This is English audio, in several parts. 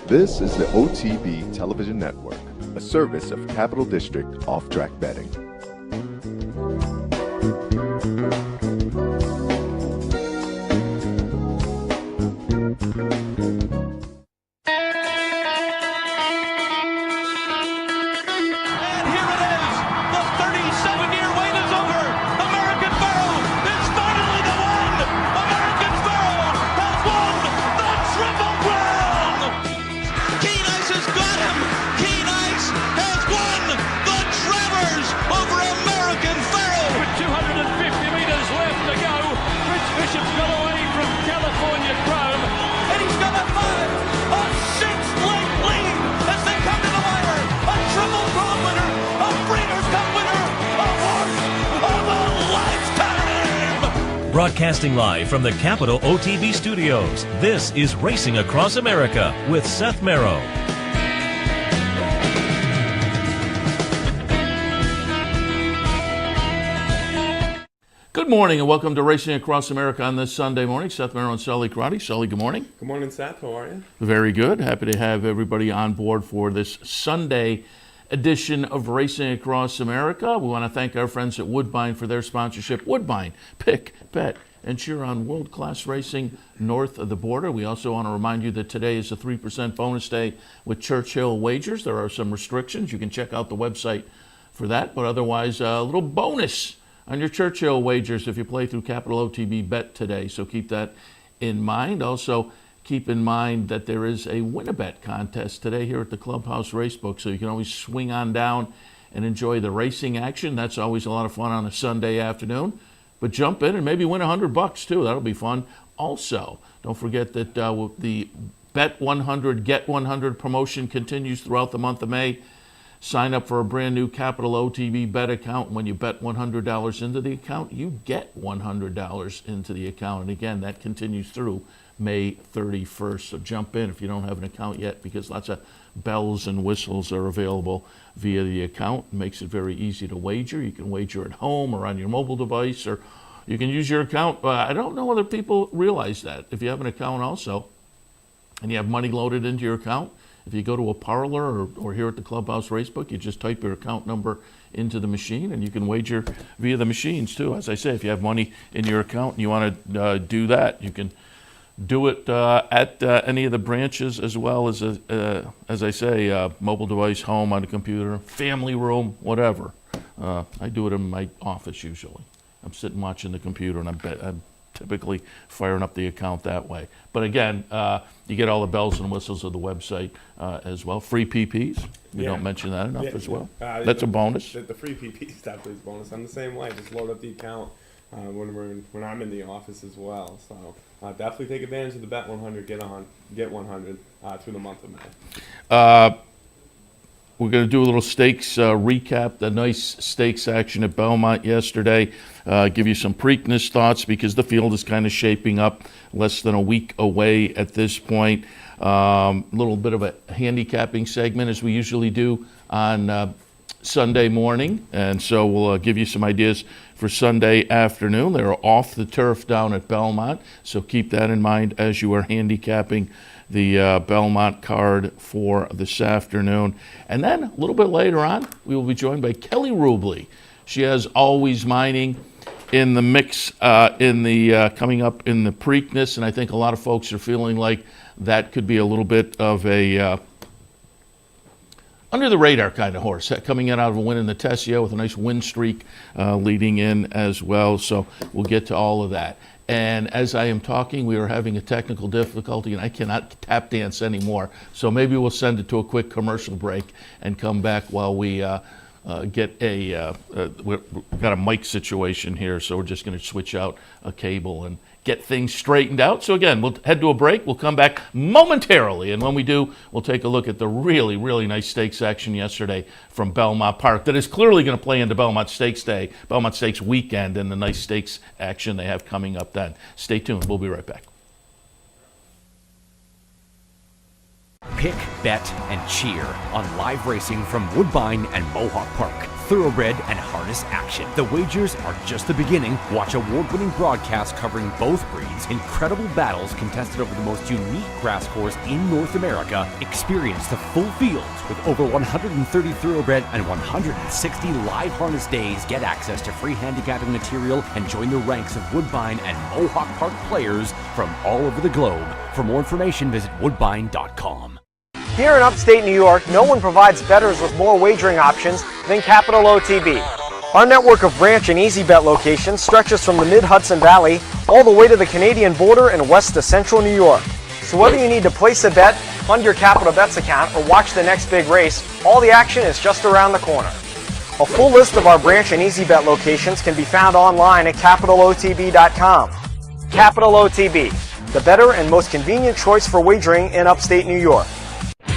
This is the OTB Television Network, a service of Capital District Off-Track Betting. Broadcasting live from the Capital OTB studios, this is Racing Across America with Seth Merrow. Good morning and welcome to Racing Across America on this Sunday morning. Seth Merrow and Sully Crotty. Sully, good morning. Good morning, Seth. How are you? Very good. Happy to have everybody on board for this Sunday edition of Racing Across America. We want to thank our friends at Woodbine for their sponsorship. Woodbine, pick, bet, and cheer on world-class racing north of the border. We also want to remind you that today is a 3% bonus day with Churchill Wagers. There are some restrictions. You can check out the website for that, but otherwise a little bonus on your Churchill Wagers if you play through Capital OTB Bet today. So keep that in mind. Also, keep in mind that there is a win-a-bet contest today here at the Clubhouse Racebook, so you can always swing on down and enjoy the racing action. That's always a lot of fun on a Sunday afternoon. But jump in and maybe win $100 too. That'll be fun. Also, don't forget that the Bet 100, Get 100 promotion continues throughout the month of May. Sign up for a brand new Capital OTB Bet account. When you bet $100 into the account, you get $100 into the account. And again, that continues through May 31st. So jump in if you don't have an account yet, because lots of bells and whistles are available via the account. It makes it very easy to wager. You can wager at home or on your mobile device, or you can use your account. I don't know whether people realize that. If you have an account also and you have money loaded into your account, if you go to a parlor or here at the Clubhouse Racebook, you just type your account number into the machine and you can wager via the machines too. As I say, if you have money in your account and you want to do that, you can do it at any of the branches, as well as I say, mobile device, home, on the computer, family room, whatever. I do it in my office usually. I'm sitting watching the computer and I'm typically firing up the account that way. But again, you get all the bells and whistles of the website as well. Free PPs. We don't mention that enough as well. That's a bonus. The free PPs definitely is a bonus. I'm the same way. Just load up the account when I'm in the office as well. So definitely take advantage of the Bet 100, Get 100 through the month of May. We're going to do a little stakes recap, the nice stakes action at Belmont yesterday, give you some Preakness thoughts because the field is kind of shaping up, less than a week away at this point. A little bit of a handicapping segment as we usually do on Sunday morning, and so we'll give you some ideas for Sunday afternoon. They're off the turf down at Belmont, so keep that in mind as you are handicapping the Belmont card for this afternoon. And then a little bit later on, we will be joined by Kelly Rubley. She has Alwaysmining in the mix coming up in the Preakness, and I think a lot of folks are feeling like that could be a little bit of a under the radar kind of horse, coming in out of a win in the Tessio with a nice win streak leading in as well. So we'll get to all of that. And as I am talking, we are having a technical difficulty, and I cannot tap dance anymore. So maybe we'll send it to a quick commercial break and come back while we get we've got a mic situation here, so we're just going to switch out a cable and get things straightened out. So again, we'll head to a break. We'll come back momentarily, and when we do, we'll take a look at the really, really nice stakes action yesterday from Belmont Park that is clearly going to play into Belmont Stakes Day, Belmont Stakes weekend, and the nice stakes action they have coming up then. Stay tuned. We'll be right back. Pick, bet, and cheer on live racing from Woodbine and Mohawk Park. thoroughbred and harness action. The wagers are just the beginning. Watch award-winning broadcasts covering both breeds, incredible battles contested over the most unique grass course in North America. Experience the full fields with over 130 thoroughbred and 160 live harness days. Get access to free handicapping material and join the ranks of Woodbine and Mohawk Park players from all over the globe. For more information, visit woodbine.com. Here in upstate New York, no one provides bettors with more wagering options than Capital OTB. Our network of branch and easy bet locations stretches from the mid-Hudson Valley all the way to the Canadian border and west to central New York. So whether you need to place a bet, fund your Capital Bets account, or watch the next big race, all the action is just around the corner. A full list of our branch and easy bet locations can be found online at capitalotb.com. Capital OTB, the better and most convenient choice for wagering in upstate New York.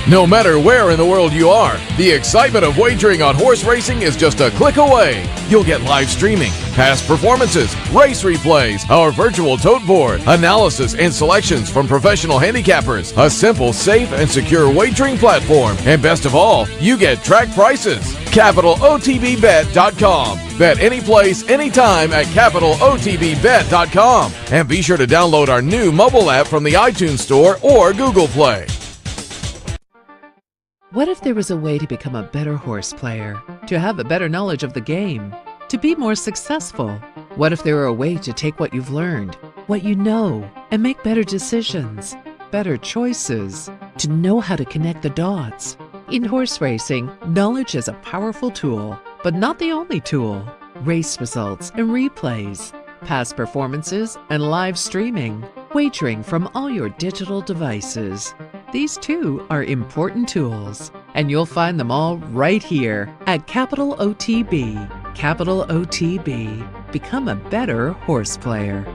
No matter where in the world you are, the excitement of wagering on horse racing is just a click away. You'll get live streaming, past performances, race replays, our virtual tote board, analysis and selections from professional handicappers, a simple, safe, and secure wagering platform, and best of all, you get track prices. CapitalOTBBet.com. Bet any place, anytime at CapitalOTBBet.com. And be sure to download our new mobile app from the iTunes Store or Google Play. What if there was a way to become a better horse player, to have a better knowledge of the game, to be more successful? What if there were a way to take what you've learned, what you know, and make better decisions, better choices, to know how to connect the dots? In horse racing, knowledge is a powerful tool, but not the only tool. Race results and replays, past performances and live streaming, wagering from all your digital devices. These too are important tools, and you'll find them all right here at Capital OTB. Capital OTB. Become a better horse player.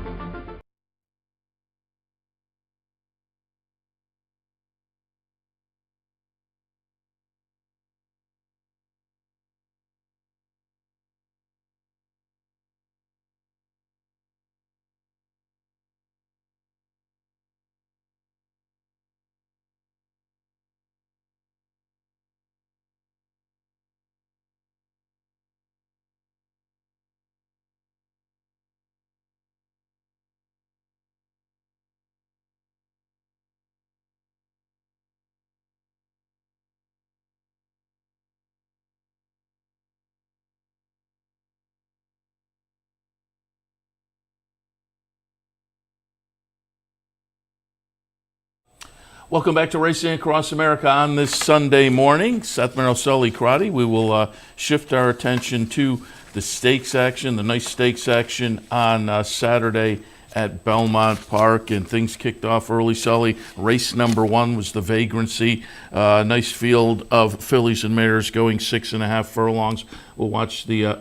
Welcome back to Racing Across America on this Sunday morning. Seth Merrill, Sully Crotty. We will shift our attention to the stakes action, the nice stakes action on Saturday at Belmont Park, and things kicked off early, Sully. Race number 1 was the Vagrancy. Nice field of fillies and mares going 6.5 furlongs. We'll watch the...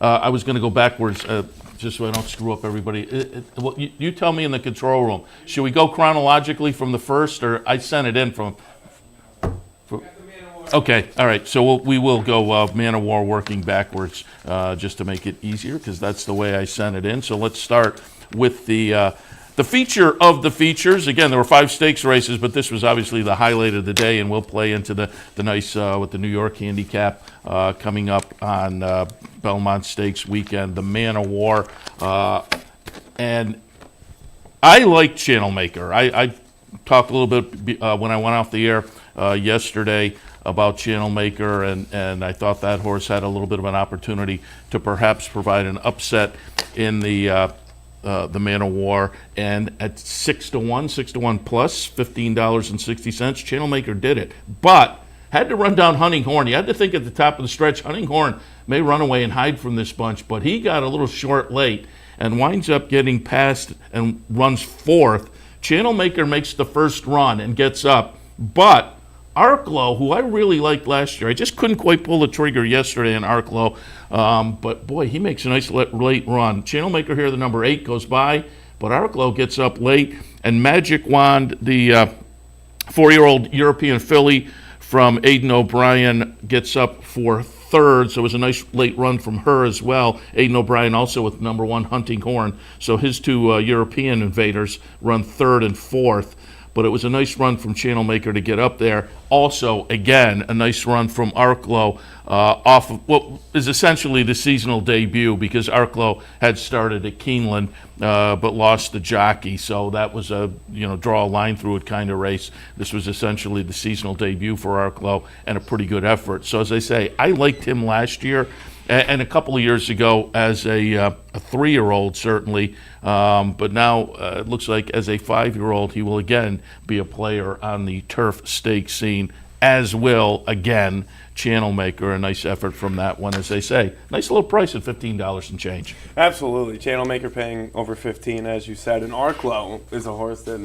I was going to go backwards just so I don't screw up everybody. Well, you tell me in the control room. Should we go chronologically from the first, or I sent it in from... Okay, all right. So we will go Man of War working backwards just to make it easier, because that's the way I sent it in. So let's start with the feature of the features. Again, there were 5 stakes races, but this was obviously the highlight of the day, and we'll play into the nice with the New York handicap coming up on Belmont Stakes weekend, the Man of War. And I like Channel Maker. I talked a little bit when I went off the air yesterday about Channel Maker, and I thought that horse had a little bit of an opportunity to perhaps provide an upset in the Man of War. And at 6-1 plus, $15.60, Channel Maker did it. But had to run down Hunting Horn. You had to think at the top of the stretch, Hunting Horn may run away and hide from this bunch, but he got a little short late and winds up getting past and runs 4th. Channel Maker makes the first run and gets up, but Arklow, who I really liked last year, I just couldn't quite pull the trigger yesterday in Arklow, but boy, he makes a nice late run. Channel Maker here, the number 8, goes by, but Arklow gets up late, and Magic Wand, the 4-year-old European filly from Aidan O'Brien, gets up for 3rd, so it was a nice late run from her as well. Aidan O'Brien also with number 1 Hunting Horn, so his 2 European invaders run 3rd and 4th. but it was a nice run from Channel Maker to get up there. Also, again, a nice run from Arklow off of what is essentially the seasonal debut, because Arklow had started at Keeneland but lost the jockey, so that was a draw a line through it kind of race. This was essentially the seasonal debut for Arklow and a pretty good effort. So as I say, I liked him last year and a couple of years ago as a 3-year-old, certainly, but now it looks like as a 5-year-old he will again be a player on the turf stake scene, as will, again, Channel Maker. A nice effort from that one, as they say. Nice little price at $15 and change. Absolutely. Channel Maker paying over 15, as you said. And Arklow is a horse that,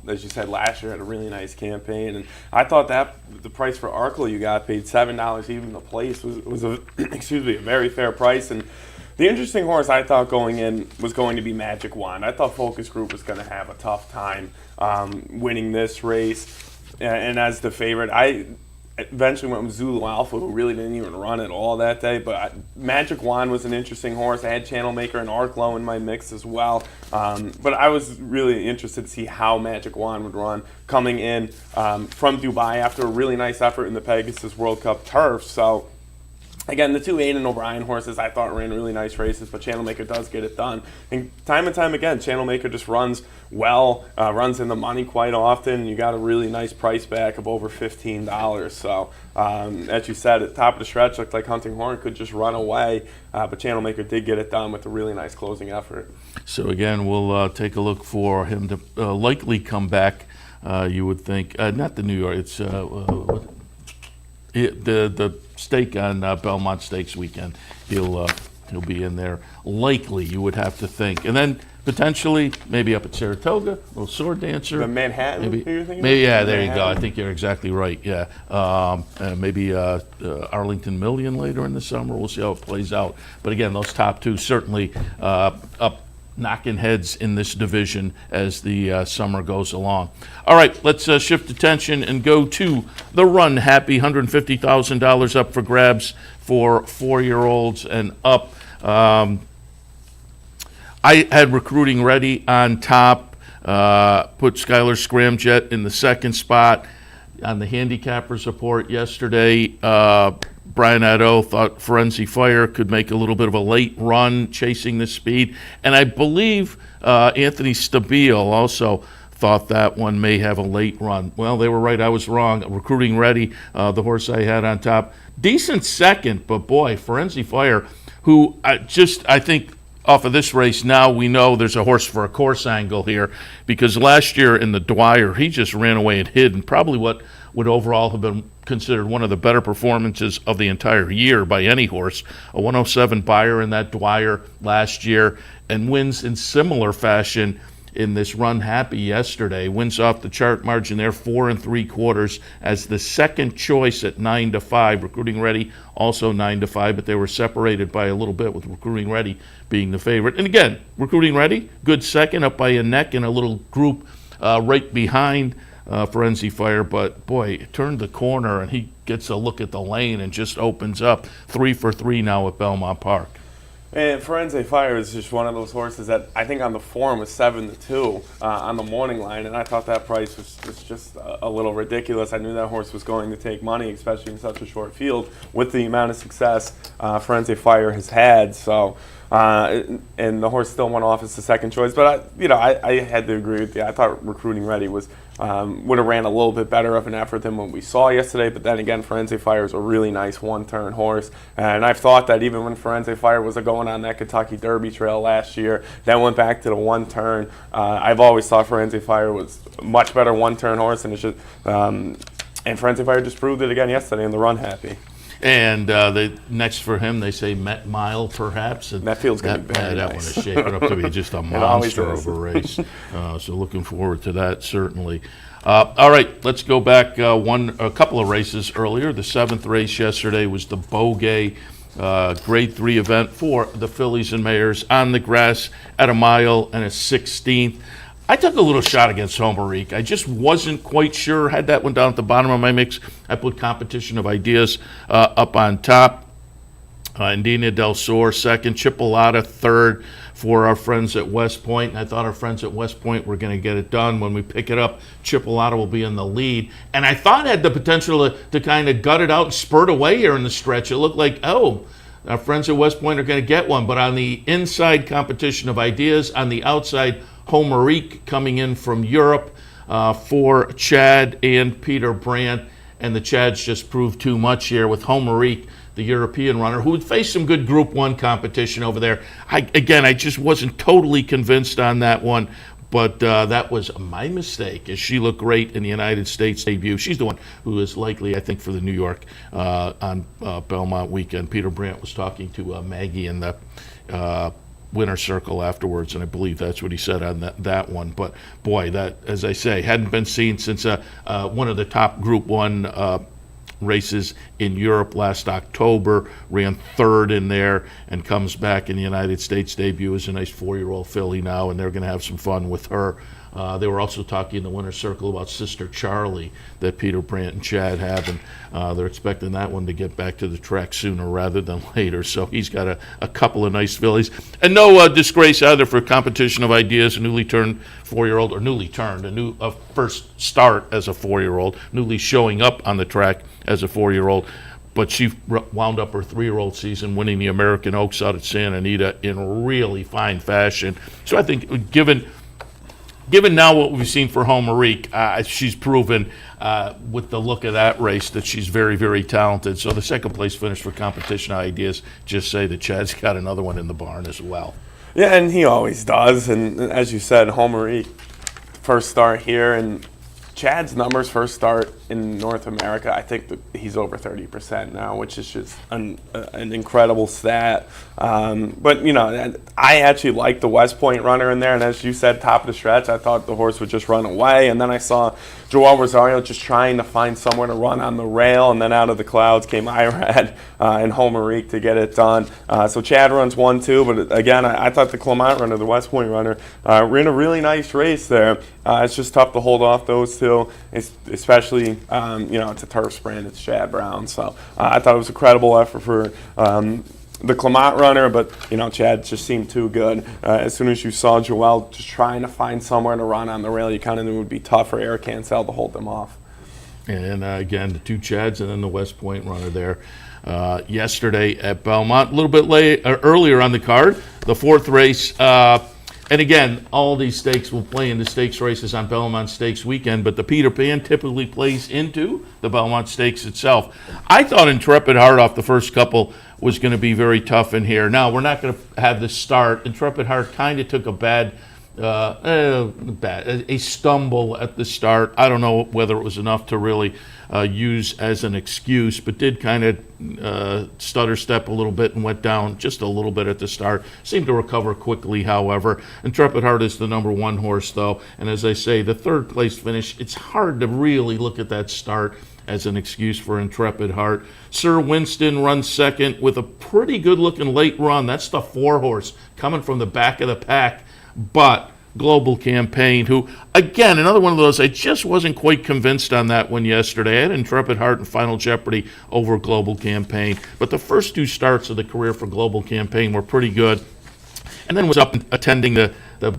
as you said, last year had a really nice campaign. And I thought that the price for Arklow you got paid $7 even the place was a a very fair price. And the interesting horse I thought going in was going to be Magic Wand. I thought Focus Group was going to have a tough time winning this race. And as the favorite, I eventually went with Zulu Alpha, who really didn't even run at all that day. But Magic Wand was an interesting horse. I had Channel Maker and Arklow in my mix as well. But I was really interested to see how Magic Wand would run coming in from Dubai after a really nice effort in the Pegasus World Cup turf. So again, the two Aidan O'Brien horses I thought ran really nice races, but Channel Maker does get it done. And time again, Channel Maker just runs well, runs in the money quite often. You got a really nice price back of over $15. So, as you said, at the top of the stretch, looked like Hunting Horn could just run away, but Channel Maker did get it done with a really nice closing effort. So again, we'll take a look for him to likely come back, you would think. Not the New York, it's the stake on Belmont Stakes weekend. He'll be in there likely, you would have to think. And then potentially maybe up at Saratoga, a little sword dancer. The Manhattan, maybe, you're thinking? Maybe, yeah, there Manhattan. you go. I think you're exactly right, yeah. Maybe Arlington Million later in the summer. We'll see how it plays out. But again, those top two certainly up knocking heads in this division as the summer goes along. All right, let's shift attention and go to the Run Happy, $150,000 up for grabs for 4-year-olds and up. I had Recruiting Ready on top, put Skylar Scramjet in the second spot. On the handicappers report yesterday, Brian Addo thought Forenzi Fire could make a little bit of a late run chasing the speed. And I believe Anthony Stabile also thought that one may have a late run. Well, they were right. I was wrong. Recruiting Ready, the horse I had on top. Decent second, but boy, Forenzi Fire, who I think off of this race now we know there's a horse for a course angle here, because last year in the Dwyer, he just ran away and hid, and probably what would overall have been considered one of the better performances of the entire year by any horse. A 107 buyer in that Dwyer last year, and wins in similar fashion in this Run Happy yesterday. Wins off the chart margin there, 4 3/4 as the second choice at 9-5. Recruiting Ready also 9-5, but they were separated by a little bit, with Recruiting Ready being the favorite. And again, Recruiting Ready, good second, up by a neck in a little group right behind Forenzi Fire, but boy, it turned the corner and he gets a look at the lane and just opens up. 3 for 3 now at Belmont Park. And Forenzi Fire is just one of those horses that I think on the form was 7-2 on the morning line, and I thought that price was just a little ridiculous. I knew that horse was going to take money, especially in such a short field, with the amount of success Forenzi Fire has had. So, and the horse still went off as the second choice. But I had to agree with you. I thought Recruiting Ready was would have ran a little bit better of an effort than what we saw yesterday. But then again, Forenzi Fire is a really nice one-turn horse, and I've thought that even when Forenzi Fire was going on that Kentucky Derby trail last year, then went back to the one-turn. I've always thought Forenzi Fire was a much better one-turn horse, and it's just and Forenzi Fire just proved it again yesterday in the Run Happy. And next for him, they say Met Mile, perhaps. And that feels going to be very that nice. one is shaping up to be just a monster of a race. So looking forward to that, certainly. All right, let's go back a couple of races earlier. The 7th race yesterday was the Beaugay Grade 3 event for the Fillies and Mayors on the grass at a mile and a 16th. I took a little shot against Homerique. I just wasn't quite sure. Had that one down at the bottom of my mix. I put Competition of Ideas up on top. Indina Del Sur second, Chipolata third for our friends at West Point. And I thought our friends at West Point were going to get it done. When we pick it up, Chipolata will be in the lead. And I thought it had the potential to kind of gut it out and spurt away here in the stretch. It looked like, oh, our friends at West Point are going to get one. But on the inside, Competition of Ideas. On the outside, Homerique coming in from Europe for Chad and Peter Brandt. And the Chads just proved too much here with Homerique, the European runner, who would face some good Group 1 competition over there. I just wasn't totally convinced on that one, but that was my mistake, as she looked great in the United States debut. She's the one who is likely, I think, for the New York on Belmont weekend. Peter Brandt was talking to Maggie in the winner circle afterwards, and I believe that's what he said on that one. But boy, that, as I say, hadn't been seen since one of the top Group 1 races in Europe last October, ran third in there, and comes back in the United States debut as a nice 4-year-old filly now, and they're going to have some fun with her. They were also talking in the winner's circle about Sister Charlie that Peter Brandt and Chad have, and they're expecting that one to get back to the track sooner rather than later. So he's got a couple of nice fillies. And no disgrace either for Competition of Ideas, a newly turned 4-year-old, or newly turned, a first start as a 4-year-old, newly showing up on the track as a 4-year-old. But she wound up her 3-year-old season winning the American Oaks out at Santa Anita in really fine fashion. So I think given now what we've seen for Homerique, she's proven with the look of that race that she's very, very talented. So the second place finish for Competition Ideas, just say that Chad's got another one in the barn as well. Yeah, and he always does. And as you said, Homerique, first start here, and Chad's numbers first start in North America, I think he's over 30% now, which is just an incredible stat. But, you know, I actually like the West Point runner in there, and as you said, top of the stretch, I thought the horse would just run away, and then I saw Joel Rosario just trying to find somewhere to run on the rail, and then out of the clouds came Irad and Homerique to get it done. So Chad runs 1-2, but again, I thought the Clement runner, the West Point runner, ran a really nice race there. It's just tough to hold off those two, especially, you know, it's a turf sprint, it's Chad Brown. So I thought it was a credible effort for the Clement runner, but, you know, Chad just seemed too good. As soon as you saw Joel just trying to find somewhere to run on the rail, you kind of knew it would be tough for Eric Cancel to hold them off. And again, the two Chads and then the West Point runner there yesterday at Belmont. A little bit earlier on the card, the fourth race. And again, all these stakes will play in the stakes races on Belmont Stakes weekend, but the Peter Pan typically plays into the Belmont Stakes itself. I thought Intrepid Heart off the first couple was going to be very tough in here. Now, we're not going to have the start. Intrepid Heart kind of took a stumble at the start. I don't know whether it was enough to really use as an excuse, but did kind of stutter step a little bit and went down just a little bit at the start. Seemed to recover quickly, however. Intrepid Heart is the number 1 horse, though, and as I say, the third place finish, it's hard to really look at that start as an excuse for Intrepid Heart. Sir Winston runs second with a pretty good-looking late run. That's the 4 horse coming from the back of the pack, but Global Campaign, who, again, another one of those, I just wasn't quite convinced on that one yesterday. I had Intrepid Heart and Final Jeopardy over Global Campaign, but the first 2 starts of the career for Global Campaign were pretty good. And then was up attending the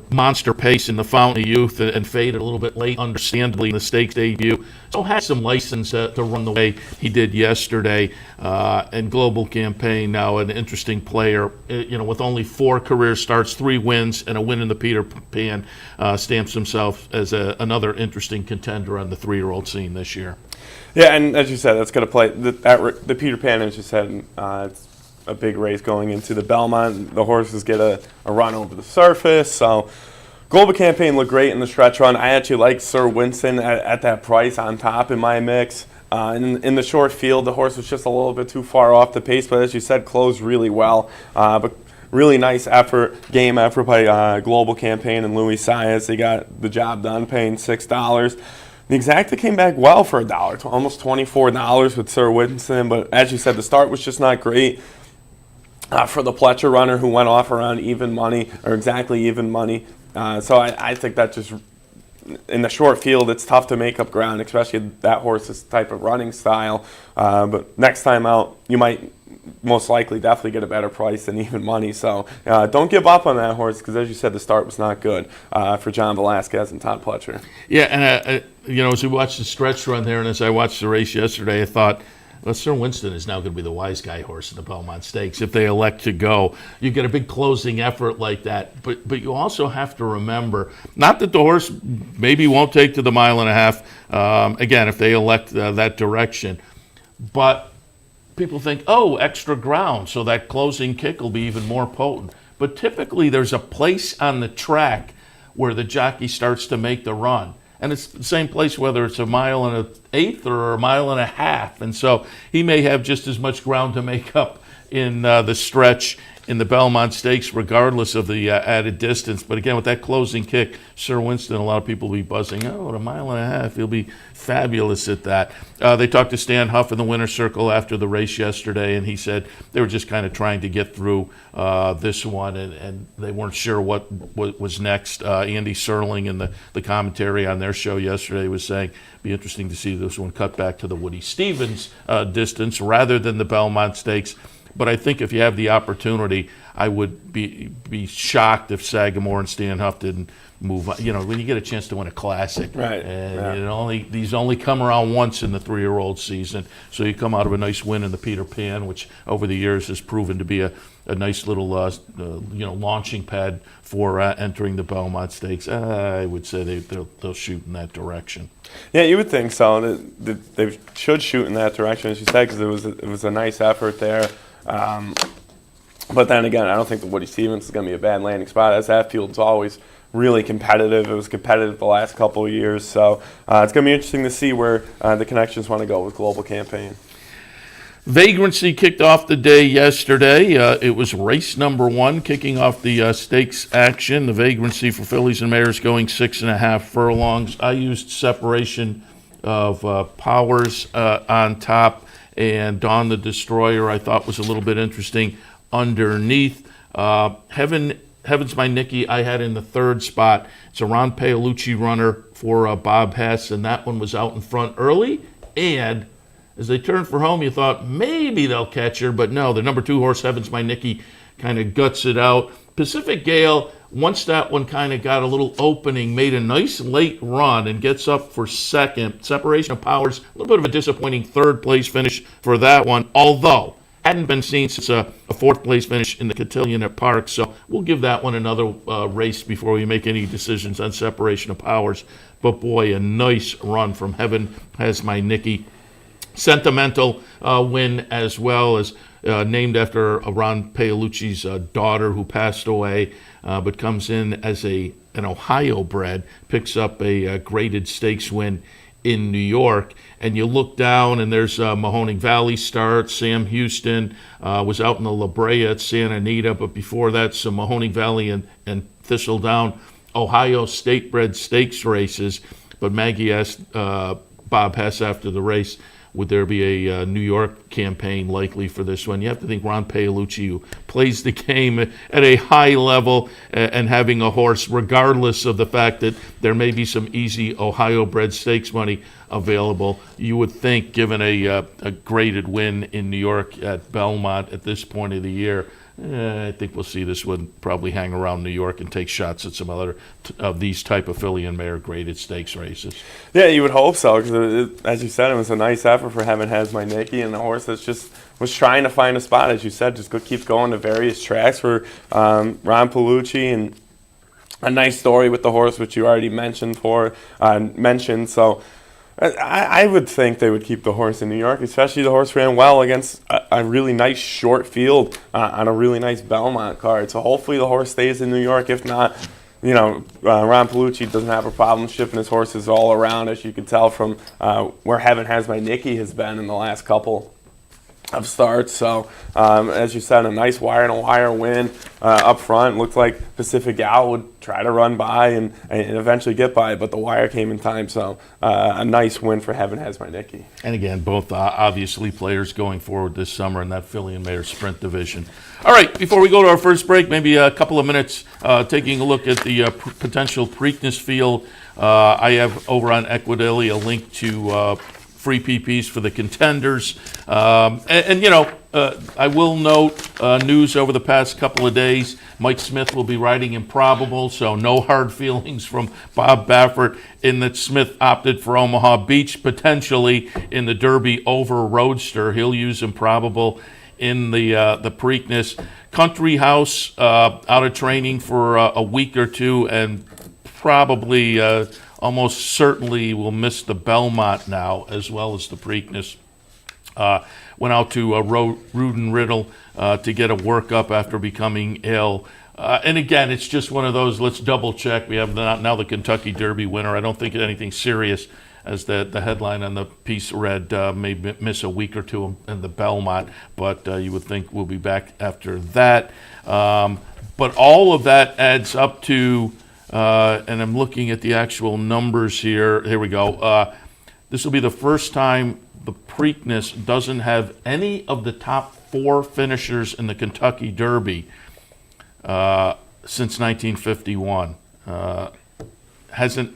monster pace in the Fountain of Youth and faded a little bit late, understandably, in the stakes debut. So had some license to run the way he did yesterday. And Global Campaign, now an interesting player, you know, with only 4 career starts, 3 wins, and a win in the Peter Pan, stamps himself as another interesting contender on the 3-year-old scene this year. Yeah, and as you said, that's going to play the Peter Pan, as you said, it's a big race going into the Belmont. The horses get a run over the surface. So Global Campaign looked great in the stretch run. I actually like Sir Winston at that price on top in my mix. In the short field, the horse was just a little bit too far off the pace, but as you said, closed really well. But really nice game effort by Global Campaign and Louis Saez. They got the job done, paying $6. The Exacta came back well for $1, almost $24 with Sir Winston. But as you said, the start was just not great. For the Pletcher runner, who went off around even money, or exactly even money. So I think that just, in the short field, it's tough to make up ground, especially that horse's type of running style. But next time out, you might most likely definitely get a better price than even money. So don't give up on that horse, because as you said, the start was not good for John Velasquez and Todd Pletcher. Yeah, and as we watched the stretch run there, and as I watched the race yesterday, I thought, well, Sir Winston is now going to be the wise guy horse in the Belmont Stakes if they elect to go. You get a big closing effort like that, but you also have to remember, not that the horse maybe won't take to the 1.5 miles, again, if they elect that direction, but people think, oh, extra ground, so that closing kick will be even more potent. But typically there's a place on the track where the jockey starts to make the run. And it's the same place whether it's 1.125 miles or 1.5 miles. And so he may have just as much ground to make up in the stretch in the Belmont Stakes, regardless of the added distance. But again, with that closing kick, Sir Winston, a lot of people will be buzzing, oh, at 1.5 miles, he'll be fabulous at that. They talked to Stan Huff in the winner's circle after the race yesterday, and he said they were just kind of trying to get through this one, and they weren't sure what was next. Andy Serling in the commentary on their show yesterday was saying it'd be interesting to see this one cut back to the Woody Stevens distance rather than the Belmont Stakes. But I think if you have the opportunity, I would be shocked if Sagamore and Stan Huff didn't move on. When you get a chance to win a classic, right? And these only come around once in the 3-year-old season. So you come out of a nice win in the Peter Pan, which over the years has proven to be a nice little launching pad for entering the Belmont Stakes. I would say they'll shoot in that direction. Yeah, you would think so. They should shoot in that direction, as you said, because it was a nice effort there. But then again, I don't think the Woody Stevens is going to be a bad landing spot, as that field's always really competitive. It was competitive the last couple of years, so it's going to be interesting to see where the connections want to go with Global Campaign. Vagrancy kicked off the day yesterday. It was race number 1 kicking off the stakes action. The Vagrancy for fillies and mares going 6.5 furlongs. I used Separation of Powers on top, and Dawn the Destroyer I thought was a little bit interesting underneath. Heaven's My Nicky I had in the 3rd spot. It's a Ron Paolucci runner for Bob Hess, and that one was out in front early. And as they turned for home, you thought maybe they'll catch her, but no, the number 2 horse, Heaven's My Nicky, kind of guts it out. Pacific Gale, once that one kind of got a little opening, made a nice late run and gets up for 2nd. Separation of Powers, a little bit of a disappointing 3rd place finish for that one, although hadn't been seen since a 4th place finish in the Cotillion at Park. So we'll give that one another race before we make any decisions on Separation of Powers. But boy, a nice run from Heaven Has My Nicky. Sentimental win as well, as named after Ron Paolucci's daughter who passed away, but comes in as an Ohio bred, picks up a graded stakes win in New York. And you look down and there's Mahoning Valley start. Sam Houston was out in the La Brea at Santa Anita, but before that some Mahoning Valley and Thistledown Ohio state bred stakes races. But Maggie asked Bob Hess after the race, would there be a New York campaign likely for this one? You have to think Ron Paolucci, who plays the game at a high level and having a horse, regardless of the fact that there may be some easy Ohio-bred stakes money available. You would think, given a graded win in New York at Belmont at this point of the year, I think we'll see this one probably hang around New York and take shots at some other of these type of filly and mare graded stakes races. Yeah, you would hope so, because as you said, it was a nice effort for Heaven Has My Nicky, and the horse that's just was trying to find a spot, as you said, just keeps going to various tracks for Ron Paolucci, and a nice story with the horse, which you already mentioned. So I would think they would keep the horse in New York, especially the horse ran well against a really nice short field on a really nice Belmont card. So hopefully the horse stays in New York. If not, Ron Paolucci doesn't have a problem shipping his horses all around, as you can tell from where Heaven Has My Nicky has been in the last couple of starts. So as you said, a nice wire-and-wire win up front. Looked like Pacific Gal would try to run by and eventually get by, but the wire came in time. So a nice win for Heaven Has My Nicky. And again, both obviously players going forward this summer in that filly and mare sprint division. All right, before we go to our first break, maybe a couple of minutes taking a look at the potential Preakness field. I have over on Equidaily a link to free PPs for the contenders. I will note news over the past couple of days. Mike Smith will be riding Improbable, so no hard feelings from Bob Baffert in that Smith opted for Omaha Beach, potentially in the Derby over Roadster. He'll use Improbable in the Preakness. Country House out of training for a week or two, and probably almost certainly will miss the Belmont now as well as the Preakness. Went out to Rudin Riddle to get a workup after becoming ill. And again, it's just one of those, let's double check. We have now the Kentucky Derby winner. I don't think anything serious, as the headline on the piece read, may miss a week or two in the Belmont, but you would think we'll be back after that. But all of that adds up to, and I'm looking at the actual numbers here. Here we go. This will be the first time the Preakness doesn't have any of the top 4 finishers in the Kentucky Derby since 1951.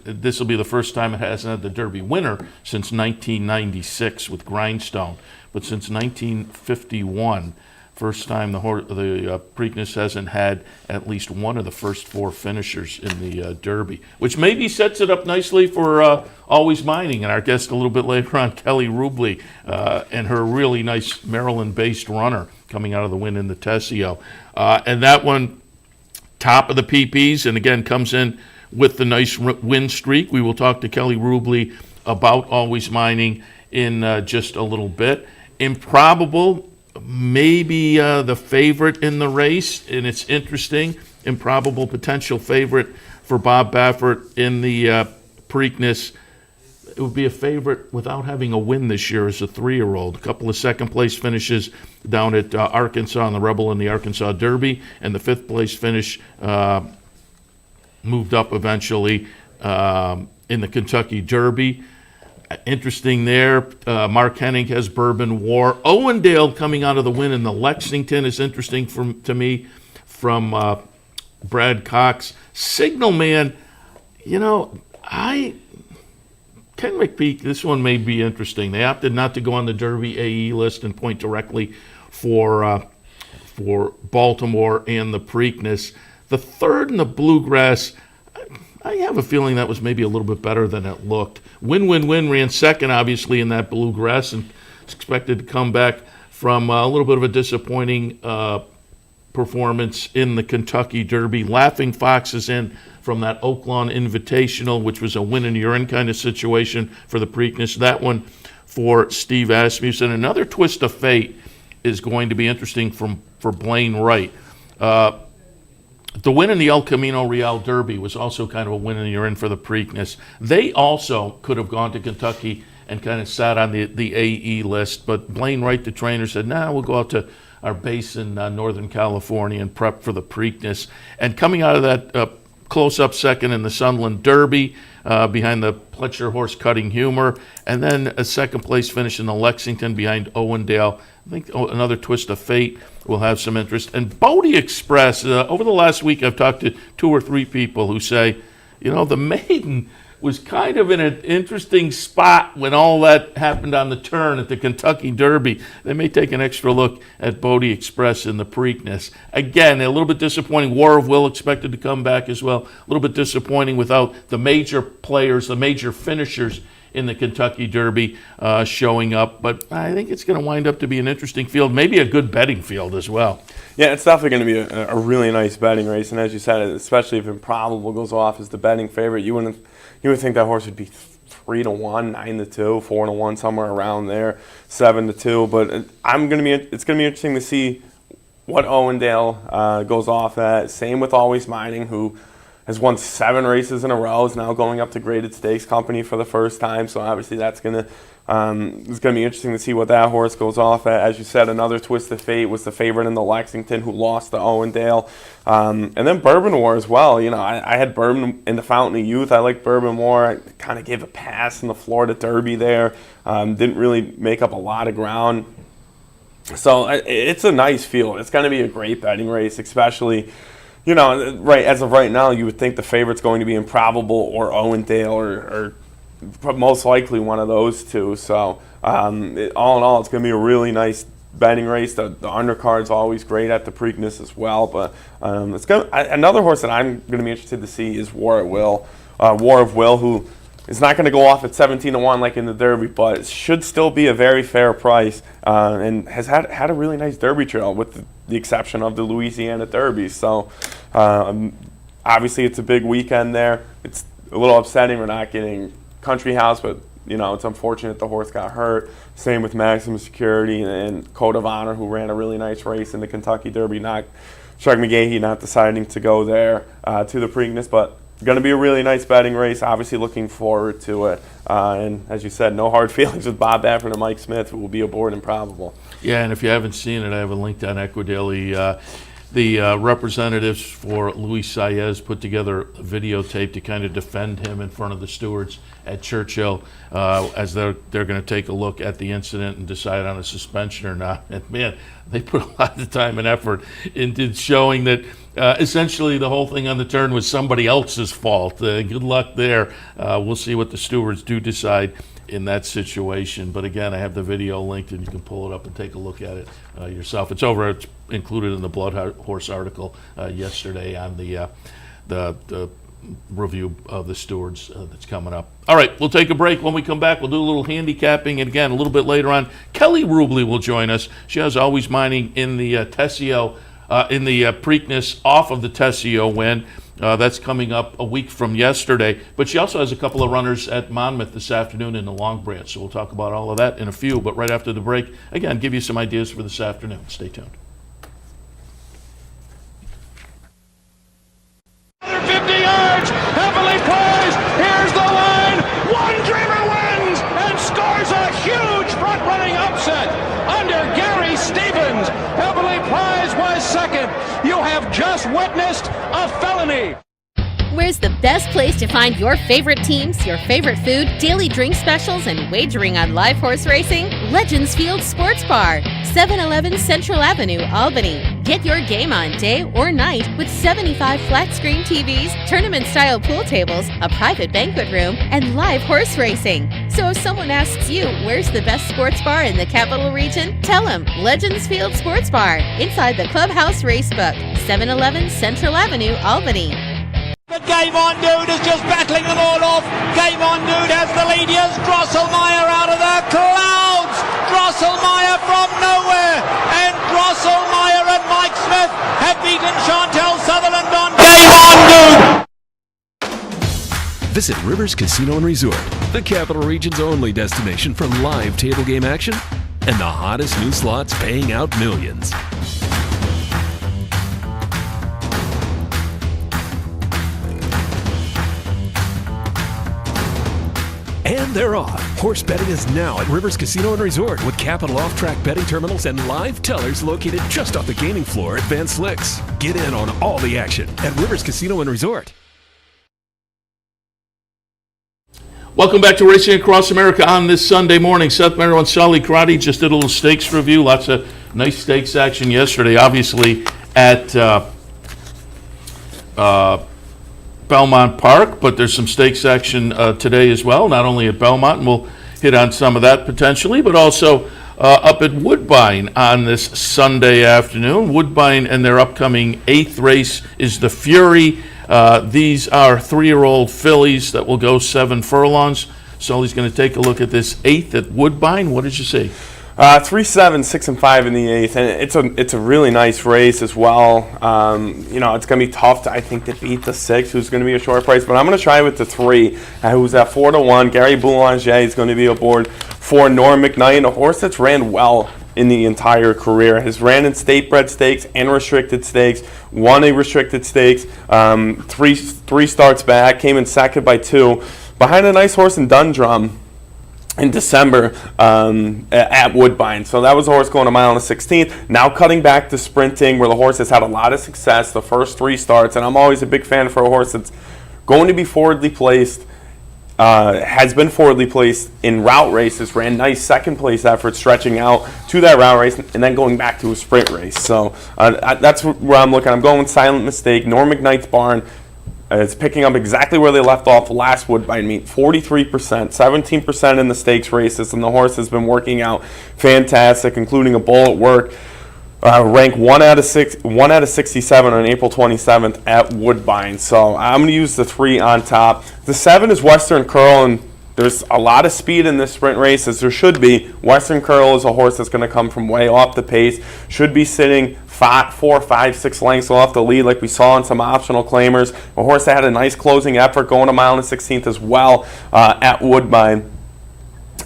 This will be the first time it hasn't had the Derby winner since 1996 with Grindstone. But since 1951, first time the Preakness hasn't had at least one of the first 4 finishers in the Derby, which maybe sets it up nicely for Alwaysmining, and our guest a little bit later on, Kelly Rubley, and her really nice Maryland-based runner coming out of the win in the Tessio. And that one, top of the PPs, and again comes in with the nice win streak. We will talk to Kelly Rubley about Alwaysmining in just a little bit. Improbable, maybe the favorite in the race, and it's interesting. Improbable potential favorite for Bob Baffert in the Preakness. It would be a favorite without having a win this year as a 3-year-old. A couple of second-place finishes down at Arkansas on the Rebel in the Arkansas Derby, and the 5th-place finish moved up eventually in the Kentucky Derby. Interesting there. Mark Hennig has Bourbon War. Owendale coming out of the win in the Lexington is interesting to me from Brad Cox. Signal Man, Ken McPeak, this one may be interesting. They opted not to go on the Derby AE list and point directly for Baltimore and the Preakness. The third in the Bluegrass, I have a feeling that was maybe a little bit better than it looked. Win ran second, obviously, in that Bluegrass, and is expected to come back from a little bit of a disappointing performance in the Kentucky Derby. Laughing Fox is in from that Oaklawn Invitational, which was a win-and-you're-in kind of situation for the Preakness. That one for Steve Asmussen. Another twist of fate is going to be interesting for Blaine Wright. The win in the El Camino Real Derby was also kind of a win-and-you're-in for the Preakness. They also could have gone to Kentucky and kind of sat on the AE list, but Blaine Wright, the trainer, said, we'll go out to our base in Northern California and prep for the Preakness. And coming out of that close-up second in the Sunland Derby behind the Pletcher horse Cutting Humor, and then a second-place finish in the Lexington behind Owendale. I think another twist of fate will have some interest. And Bodie Express, over the last week I've talked to 2 or 3 people who say, the maiden was kind of in an interesting spot when all that happened on the turn at the Kentucky Derby. They may take an extra look at Bodie Express in the Preakness. Again, a little bit disappointing. War of Will expected to come back as well. A little bit disappointing without the major players, the major finishers in the Kentucky Derby showing up. But I think it's going to wind up to be an interesting field, maybe a good betting field as well. Yeah, it's definitely going to be a really nice betting race. And as you said, especially if Improbable goes off as the betting favorite, you would think that horse would be 3-1, 9-2, 4-1, somewhere around there, 7-2. But it's going to be interesting to see what Owendale goes off at. Same with Alwaysmining, who has won 7 races in a row, is now going up to Graded Stakes Company for the first time. So obviously that's going to it's going to be interesting to see what that horse goes off at. As you said, another twist of fate was the favorite in the Lexington, who lost to Owendale. And then Bourbon War as well. I had Bourbon in the Fountain of Youth. I like Bourbon War. I kind of gave a pass in the Florida Derby there. Didn't really make up a lot of ground. So it's a nice field. It's going to be a great betting race, especially, right as of right now, you would think the favorite's going to be Improbable or Owendale or most likely one of those two. So all in all, it's going to be a really nice betting race. The undercard's always great at the Preakness as well. But another horse that I'm going to be interested to see is War of Will, who is not going to go off at 17-1 like in the Derby, but should still be a very fair price, and has had a really nice Derby trail with the exception of the Louisiana Derby. So obviously it's a big weekend there. It's a little upsetting we're not getting Country House, but it's unfortunate the horse got hurt. Same with Maximum Security and Code of Honor, who ran a really nice race in the Kentucky Derby. Shrek McGahee not deciding to go there to the Preakness, but going to be a really nice betting race. Obviously looking forward to it. And as you said, no hard feelings with Bob Baffert and Mike Smith, who will be aboard Improbable. Yeah, and if you haven't seen it, I have a link on Equidaily. The representatives for Luis Saez put together a videotape to kind of defend him in front of the stewards at Churchill as they're going to take a look at the incident and decide on a suspension or not. And man, they put a lot of time and effort into showing that essentially the whole thing on the turn was somebody else's fault. Good luck there. We'll see what the stewards do decide in that situation. But again, I have the video linked and you can pull it up and take a look at it yourself. It's included in the Blood Horse article yesterday on the review of the stewards that's coming up. All right, we'll take a break. When we come back, we'll do a little handicapping. And again, a little bit later on, Kelly Rubley will join us. She has Alwaysmining in the Tessio, in the Preakness off of the Tessio win. That's coming up a week from yesterday. But she also has a couple of runners at Monmouth this afternoon in the Long Branch. So we'll talk about all of that in a few. But right after the break, again, give you some ideas for this afternoon. Stay tuned. 50 yards, heavily poised. Here's the line. One Dreamer wins and scores a huge front-running upset under Gary Stevens. Heavily prized was second. You have just witnessed a felony. Where's the best place to find your favorite teams, your favorite food, daily drink specials, and wagering on live horse racing? Legends Field Sports Bar, 711 Central Avenue, Albany. Get your game on day or night with 75 flat-screen TVs, tournament-style pool tables, a private banquet room, and live horse racing. So if someone asks you, where's the best sports bar in the Capital Region? Tell them Legends Field Sports Bar, inside the Clubhouse Racebook, 711 Central Avenue, Albany. The Game On Dude is just battling them all off. Game On Dude has the lead. Here's Drosselmeyer out of the clouds. Drosselmeyer from nowhere. And Drosselmeyer and Mike Smith have beaten Chantel Sutherland on Game On Dude. Visit Rivers Casino and Resort, the Capital Region's only destination for live table game action and the hottest new slots paying out millions. And they're off. Horse betting is now at Rivers Casino and Resort with Capital off-track betting terminals and live tellers located just off the gaming floor at Van Slicks. Get in on all the action at Rivers Casino and Resort. Welcome back to Racing Across America on this Sunday morning. Seth Merrill and Sully Karate just did a little stakes review. Lots of nice stakes action yesterday, obviously, at Belmont Park, but there's some stakes action today as well, not only at Belmont, and we'll hit on some of that potentially, but also up at Woodbine on this Sunday afternoon. Woodbine and their upcoming 8th race is the Fury. These are 3-year-old fillies that will go 7 furlongs. Sully's going to take a look at this 8th at Woodbine. What did you see? 3, 7, 6, and 5 in the 8th, and it's a really nice race as well. It's going to be tough, I think, to beat the 6, who's going to be a short price, but I'm going to try with the 3, who's at 4-1. Gary Boulanger is going to be aboard for Norm McKnight, a horse that's ran well in the entire career. Has ran in state-bred stakes and restricted stakes, won a restricted stakes, 3 starts back, came in second by 2, behind a nice horse in Dundrum in December at Woodbine. So that was a horse going a mile and a 16th. Now cutting back to sprinting, where the horse has had a lot of success the first 3 starts. And I'm always a big fan for a horse that's going to be forwardly placed, has been forwardly placed in route races, ran nice second place efforts stretching out to that route race and then going back to a sprint race. So that's where I'm looking. I'm going Silent Mistake, Norm McKnight's barn. It's picking up exactly where they left off last Woodbine meet, 43%, 17% in the stakes races, and the horse has been working out fantastic, including a bull at work. Ranked 1 out of 67 on April 27th at Woodbine. So I'm going to use the 3 on top. The 7 is Western Curl, and there's a lot of speed in this sprint race, as there should be. Western Curl is a horse that's going to come from way off the pace. Should be sitting 4, 5, 6 lengths off the lead like we saw in some optional claimers. A horse that had a nice closing effort going a mile and 16th as well at Woodbine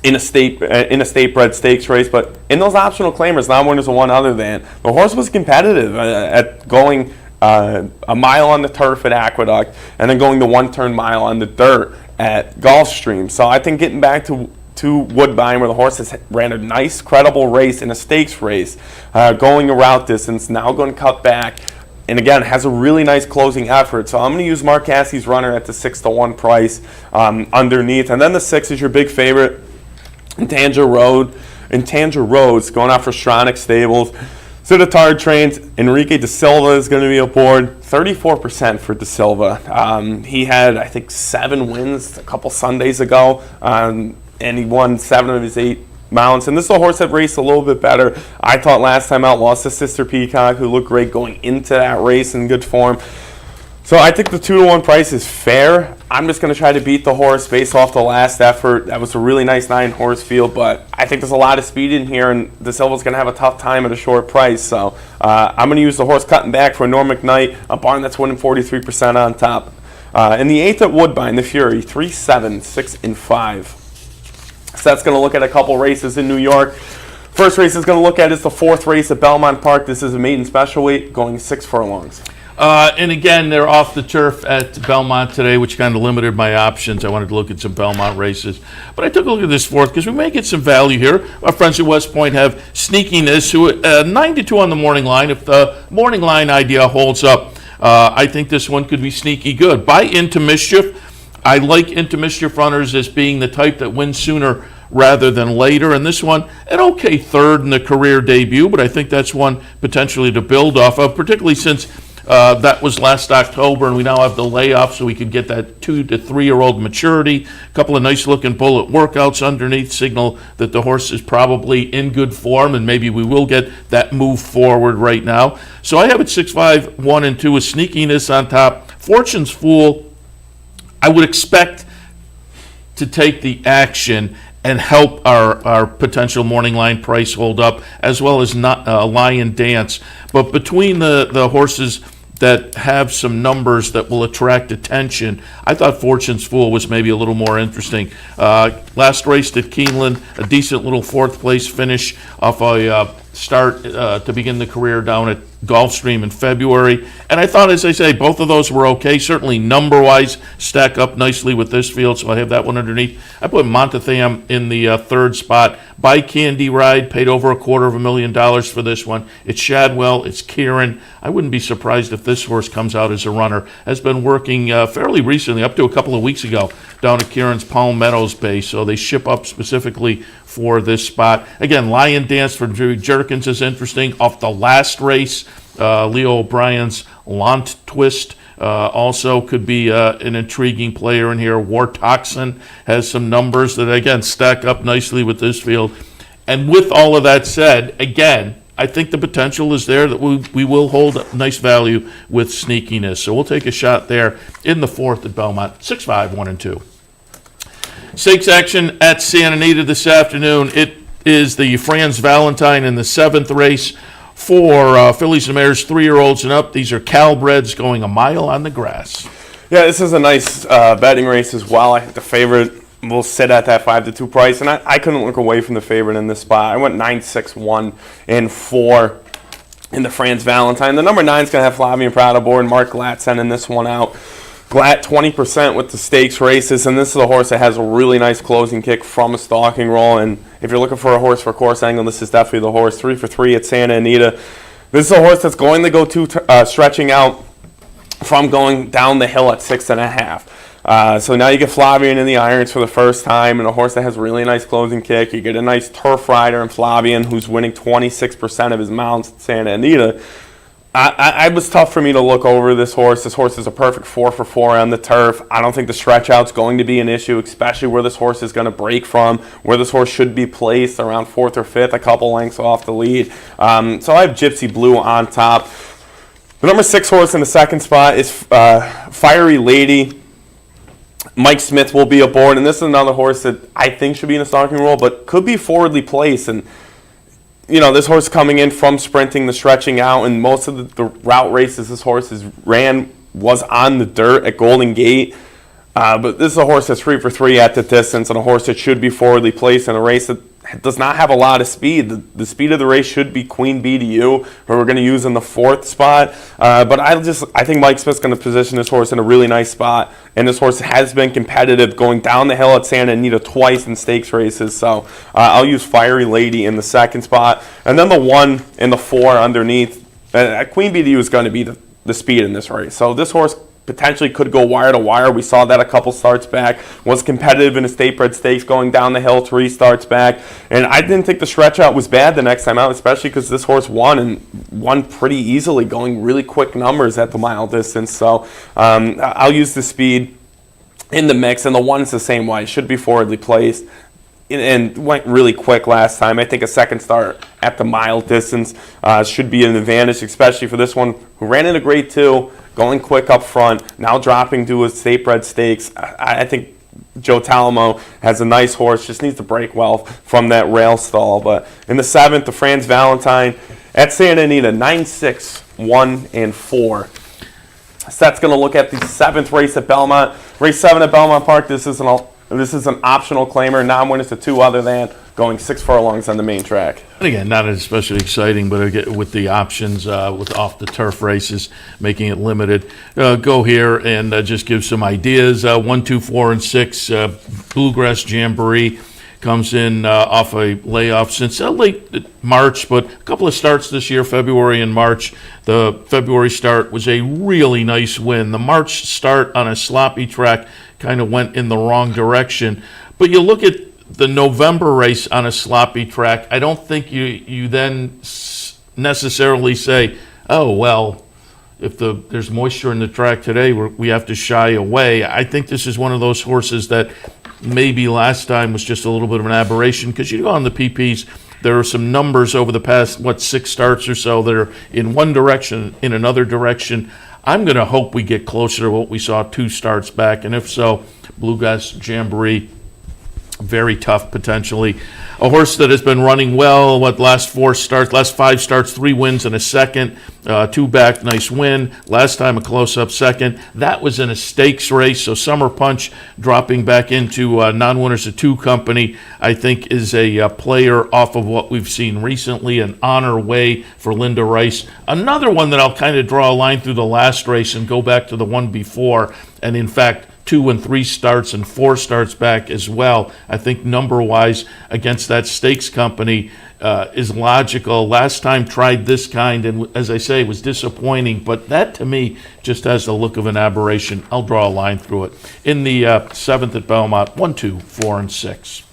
in a state-bred stakes race. But in those optional claimers, non-winners of one other than, the horse was competitive at going a mile on the turf at Aqueduct and then going the one-turn mile on the dirt at Gulfstream. So I think getting back to Woodbine, where the horse has ran a nice, credible race in a stakes race, going a route distance, now going to cut back, and again, has a really nice closing effort. So I'm going to use Mark Cassie's runner at the 6-1 price underneath. And then the 6 is your big favorite, Intangia Roads, going out for Stronach Stables. Citadard trains. Enrique De Silva is going to be aboard. 34% for De Silva. He had, I think, 7 wins a couple Sundays ago, and he won 7 of his 8 mounts. And this is a horse that raced a little bit better, I thought, last time out. Lost to Sister Peacock, who looked great going into that race in good form. So I think the 2-1 price is fair. I'm just going to try to beat the horse based off the last effort. That was a really nice 9-horse field, but I think there's a lot of speed in here, and De Silva's going to have a tough time at a short price. So I'm going to use the horse cutting back for Norm McKnight, a barn that's winning 43% on top. In the 8th at Woodbine, the Fury, 3, 7, 6, and 5. So that's going to look at a couple races in New York. First race is going to look at is the 4th race at Belmont Park. This is a maiden special weight, going 6 furlongs. And again, they're off the turf at Belmont today, which kind of limited my options. I wanted to look at some Belmont races. But I took a look at this 4th because we may get some value here. Our friends at West Point have Sneakiness, who 9-2 on the morning line. If the morning line idea holds up, I think this one could be sneaky good. Buy Into Mischief. I like Into Mischief runners as being the type that wins sooner rather than later. And this one, an okay 3rd in the career debut, but I think that's one potentially to build off of, particularly since that was last October, and we now have the layoff, so we could get that 2 to 3-year-old maturity. A couple of nice-looking bullet workouts underneath signal that the horse is probably in good form, and maybe we will get that move forward right now. So I have it 6, 5, 1, and 2 with Sneakiness on top. Fortune's Fool, I would expect to take the action and help our potential morning line price hold up, as well as not Lion Dance. But between the horses that have some numbers that will attract attention, I thought Fortune's Fool was maybe a little more interesting. Last race at Keeneland, a decent little 4th place finish off a start to begin the career down at Gulfstream in February. And I thought, as I say, both of those were okay. Certainly number-wise stack up nicely with this field, so I have that one underneath. I put Montatham in the 3rd spot. Buy Candy Ride, paid over $250,000 for this one. It's Shadwell, it's Kieran. I wouldn't be surprised if this horse comes out as a runner. Has been working fairly recently, up to a couple of weeks ago, down at Kieran's Palm Meadows base, so they ship up specifically for this spot. Again, Lion Dance for Drew Jerkins is interesting. Off the last race, Leo O'Brien's Lant Twist also could be an intriguing player in here. War Toxin has some numbers that, again, stack up nicely with this field. And with all of that said, again, I think the potential is there that we will hold nice value with Sneakiness. So we'll take a shot there in the 4th at Belmont, 6, 5, 1, and 2. Stakes action at Santa Anita this afternoon. It is the Franz Valentine in the 7th race for fillies and mares, 3-year-olds and up. These are Calbreds going a mile on the grass. Yeah, this is a nice betting race as well. I think the favorite will sit at that 5-2 price, and I couldn't look away from the favorite in this spot. I went 9, 6, 1, and 4 in the Franz Valentine. The number 9 is going to have Flavian Proud aboard. Mark Glatt sending this one out. Glatt 20% with the stakes races, and this is a horse that has a really nice closing kick from a stalking roll. And if you're looking for a horse for course angle, this is definitely the horse. 3 for 3 at Santa Anita. This is a horse that's going to go stretching out from going down the hill at 6.5. So now you get Flavian in the irons for the first time, and a horse that has a really nice closing kick. You get a nice turf rider in Flavian, who's winning 26% of his mounts at Santa Anita. I was tough for me to look over this horse. This horse is a perfect 4 for 4 on the turf. I don't think the stretch out's going to be an issue, especially where this horse is going to break from, where this horse should be placed around 4th or 5th, a couple lengths off the lead. So I have Gypsy Blue on top. The number 6 horse in the second spot is Fiery Lady. Mike Smith will be aboard, and this is another horse that I think should be in the stalking role, but could be forwardly placed. And this horse coming in from sprinting, the stretching out, and most of the route races this horse has ran was on the dirt at Golden Gate. But this is a horse that's 3 for 3 at the distance, and a horse that should be forwardly placed in a race that does not have a lot of speed. The speed of the race should be Queen BDU, who we're going to use in the 4th spot. But I think Mike Smith's going to position this horse in a really nice spot, and this horse has been competitive going down the hill at Santa Anita twice in stakes races. So I'll use Fiery Lady in the 2nd spot, and then the 1 and the 4 underneath. Queen BDU is going to be the speed in this race. So this horse potentially could go wire to wire. We saw that a couple starts back. Was competitive in a state bred stakes going down the hill 3 starts back. And I didn't think the stretch out was bad the next time out, especially because this horse won pretty easily, going really quick numbers at the mile distance. So I'll use the speed in the mix, and the 1's the same way. Should be forwardly placed. And went really quick last time. I think a second start at the mile distance should be an advantage, especially for this one who ran in a grade 2, going quick up front, now dropping to a state bred stakes. I think Joe Talamo has a nice horse, just needs to break well from that rail stall. But in the 7th, the Franz Valentine at Santa Anita, 9, 6, 1, and 4. Set's going to look at the 7th race at Belmont. Race 7 at Belmont Park. This is an optional claimer. Non-winners to 2 other than going 6 furlongs on the main track. And again, not especially exciting, but again, with the options with off the turf races, making it limited. Go here and just give some ideas. 1, 2, 4, and 6. Bluegrass Jamboree comes in off a layoff since late March, but a couple of starts this year, February and March. The February start was a really nice win. The March start on a sloppy track kind of went in the wrong direction. But you look at the November race on a sloppy track, I don't think you then necessarily say, oh, well, if there's moisture in the track today, we have to shy away. I think this is one of those horses that maybe last time was just a little bit of an aberration, because you go on the PPs, there are some numbers over the past, 6 starts or so that are in one direction, in another direction. I'm going to hope we get closer to what we saw 2 starts back, and if so, Bluegrass Jamboree, very tough potentially. A horse that has been running well, last 5 starts, 3 wins and a second, 2 back, nice win. Last time a close-up second. That was in a stakes race, so Summer Punch dropping back into non-winners of 2 company, I think is a player off of what we've seen recently, an honor way for Linda Rice. Another one that I'll kind of draw a line through the last race and go back to the one before, and in fact, 2 and 3 starts and 4 starts back as well. I think number-wise against that stakes company is logical. Last time tried this kind, and as I say, was disappointing. But that, to me, just has the look of an aberration. I'll draw a line through it. In the 7th at Belmont, 1, 2, 4, and 6.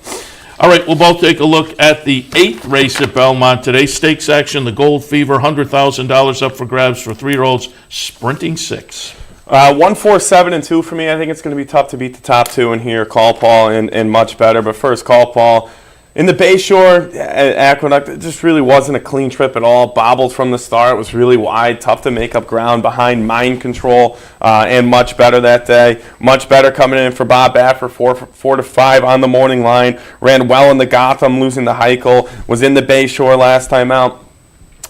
All right, we'll both take a look at the 8th race at Belmont today. Stakes action, the Gold Fever, $100,000 up for grabs for 3-year-olds, sprinting 6. 1, 4, 7, and 2 for me. I think it's going to be tough to beat the top 2 in here. Call Paul and much better. But first, Call Paul. In the Bayshore Aqueduct, it just really wasn't a clean trip at all. Bobbled from the start. Was really wide. Tough to make up ground behind Mind Control and much better that day. Much better coming in for Bob Baffer, 4 to 5 on the morning line. Ran well in the Gotham, losing the Heichel. Was in the Bayshore last time out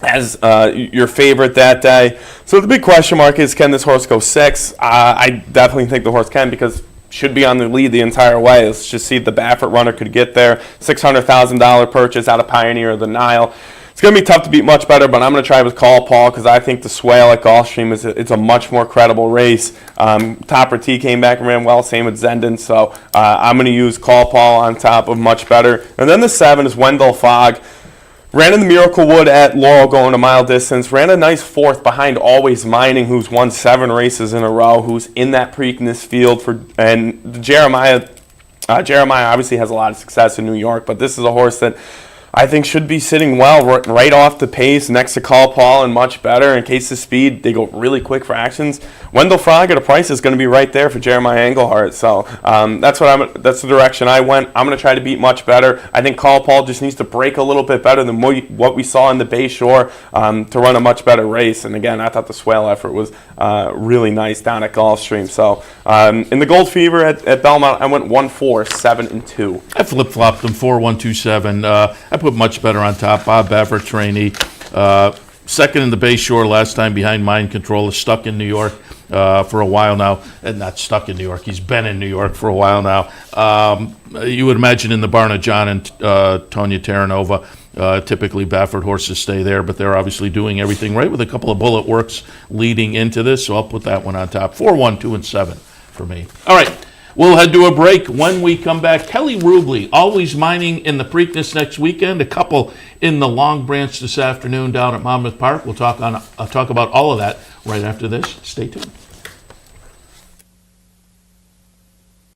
as your favorite that day. So the big question mark is, can this horse go 6? I definitely think the horse can, because should be on the lead the entire way. Let's just see if the Baffert runner could get there. $600,000 purchase out of Pioneer of the Nile. It's going to be tough to beat much better, but I'm going to try with Call Paul, because I think the Swale at Gulfstream it's a much more credible race. Topper T came back and ran well, same with Zenden. So I'm going to use Call Paul on top of much better. And then the 7 is Wendell Fogg. Ran in the Miracle Wood at Laurel going a mile distance. Ran a nice 4th behind Alwaysmining, who's won 7 races in a row, who's in that Preakness field. And Jeremiah obviously has a lot of success in New York, but this is a horse that I think should be sitting well right off the pace next to Call Paul and Much Better. In case of speed, they go really quick for actions. Wendell Frog at a price is going to be right there for Jeremiah Englehart. So that's the direction I went. I'm going to try to beat Much Better. I think Call Paul just needs to break a little bit better than what we saw in the Bay Shore to run a much better race. And again, I thought the swale effort was really nice down at Gulfstream. So in the Gold Fever at Belmont, I went 1-4, 7-2. I flip-flopped them 4-1-2-7. I put Much Better on top. Bob Baffer, trainee. Second in the Bay Shore last time behind Mind Control. Is stuck in New York for a while now. And not stuck in New York. He's been in New York for a while now. You would imagine in the barn of John and Tonya Terranova, typically Baffert horses stay there, but they're obviously doing everything right with a couple of bullet works leading into this. So I'll put that one on top. 4-1, 2-7 for me. All right. We'll head to a break. When we come back, Kelly Rubley, Alwaysmining in the Preakness next weekend. A couple in the Long Branch this afternoon down at Monmouth Park. We'll talk about all of that right after this. Stay tuned.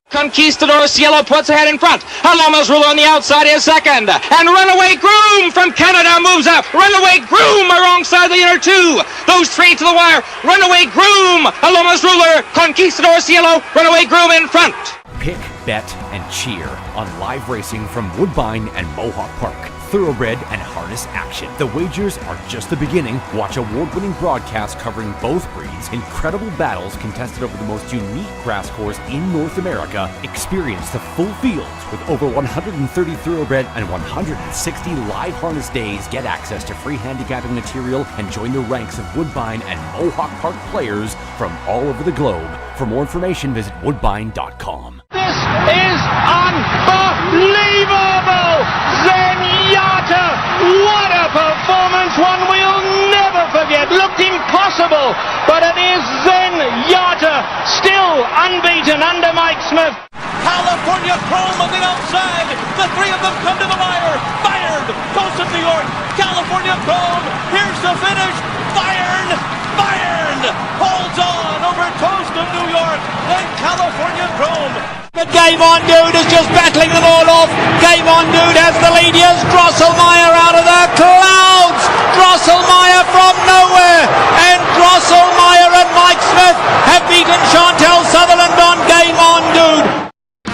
Conquistador Cielo puts ahead in front. Aloma's Ruler on the outside is second. And Runaway Groom from Canada moves up. Runaway Groom alongside the inner two. Those three to the wire. Runaway Groom, Aloma's Ruler, Conquistador Cielo, Runaway Groom in front. Pick, bet, and cheer on live racing from Woodbine and Mohawk Park. Thoroughbred and harness action. The wagers are just the beginning. Watch award-winning broadcasts covering both breeds, incredible battles contested over the most unique grass course in North America. Experience the full fields with over 130 thoroughbred and 160 live harness days. Get access to free handicapping material and join the ranks of Woodbine and Mohawk Park players from all over the globe. For more information, visit woodbine.com. This is unbelievable! Zenyatta! What a performance! One we'll never forget. Looked impossible, but it is Zenyatta, still unbeaten under Mike Smith. California Chrome on the outside. The three of them come to the wire. Bayern, Coast of New York. California Chrome. Here's the finish. Bayern holds on over Coast of New York and California Chrome. The Game On Dude is just battling them all off. Game On Dude has the lead. Here's Drosselmeyer out of the clouds. Drosselmeyer from nowhere. And Drosselmeyer and Mike Smith have beaten Chantel Sutherland on Game On Dude.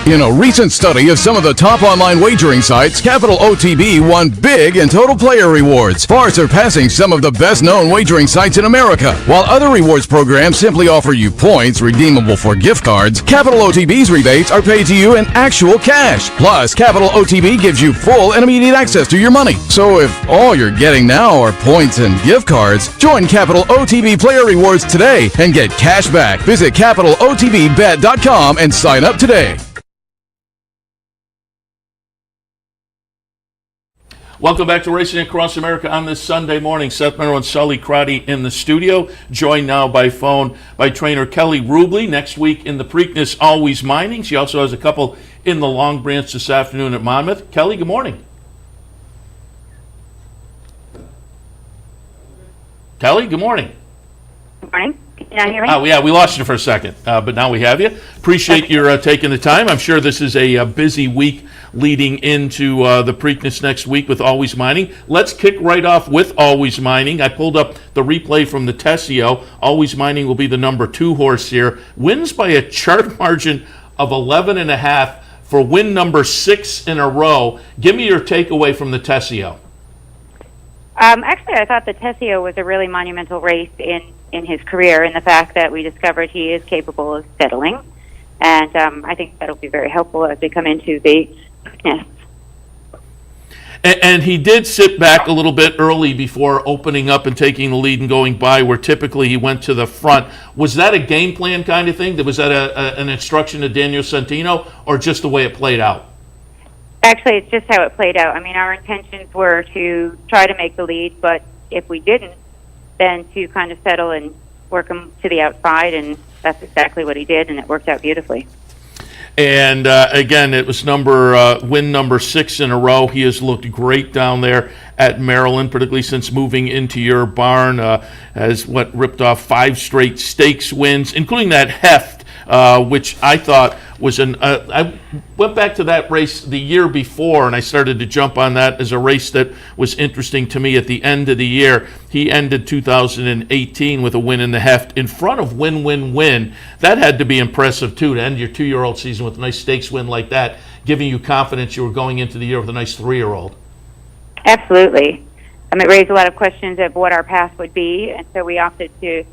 In a recent study of some of the top online wagering sites, Capital OTB won big in total player rewards, far surpassing some of the best-known wagering sites in America. While other rewards programs simply offer you points redeemable for gift cards, Capital OTB's rebates are paid to you in actual cash. Plus, Capital OTB gives you full and immediate access to your money. So if all you're getting now are points and gift cards, join Capital OTB Player Rewards today and get cash back. Visit CapitalOTBBet.com and sign up today. Welcome back to Racing Across America on this Sunday morning. Seth Merrill and Sully Crotty in the studio, joined now by phone by trainer Kelly Rubley. Next week in the Preakness Alwaysmining. She also has a couple in the Long Branch this afternoon at Monmouth. Kelly, good morning. Kelly, good morning. Good morning. Can you hear me? Oh, yeah, we lost you for a second, but now we have you. Appreciate your taking the time. I'm sure this is a busy week leading into the Preakness next week with Alwaysmining. Let's kick right off with Alwaysmining. I pulled up the replay from the Tessio. Alwaysmining will be the number 2 horse here. Wins by a chart margin of 11.5 for win number 6 in a row. Give me your takeaway from the Tessio. Actually, I thought the Tessio was a really monumental race in his career, in the fact that we discovered he is capable of settling. And I think that'll be very helpful as we come into the Preakness. And he did sit back a little bit early before opening up and taking the lead and going by, where typically he went to the front. Was that a game plan kind of thing? Was that an instruction to Daniel Santino, or just the way it played out? Actually, it's just how it played out. I mean, our intentions were to try to make the lead, but if we didn't, then to kind of settle and work him to the outside, and that's exactly what he did, and it worked out beautifully. And again, it was win number 6 in a row. He has looked great down there at Maryland, particularly since moving into your barn. Has ripped off 5 straight stakes wins, including that Heft, which I thought was I went back to that race the year before, and I started to jump on that as a race that was interesting to me at the end of the year. He ended 2018 with a win in the heft in front of Win Win Win. That had to be impressive too, to end your 2-year-old season with a nice stakes win like that, giving you confidence you were going into the year with a nice 3-year-old. Absolutely. It raised a lot of questions of what our path would be, and so we opted to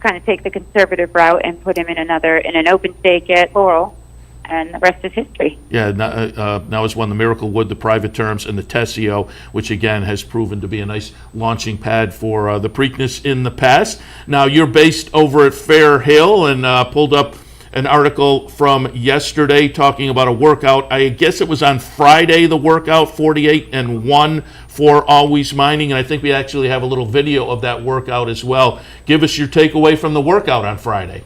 kind of take the conservative route and put him in an open stake at Laurel, and the rest is history. Yeah, now has won the Miracle Wood, the Private Terms, and the Tessio, which again has proven to be a nice launching pad for the Preakness in the past. Now you're based over at Fair Hill, and pulled up an article from yesterday talking about a workout. I guess it was on Friday, the workout, 48-1 for Alwaysmining, and I think we actually have a little video of that workout as well. Give us your takeaway from the workout on Friday.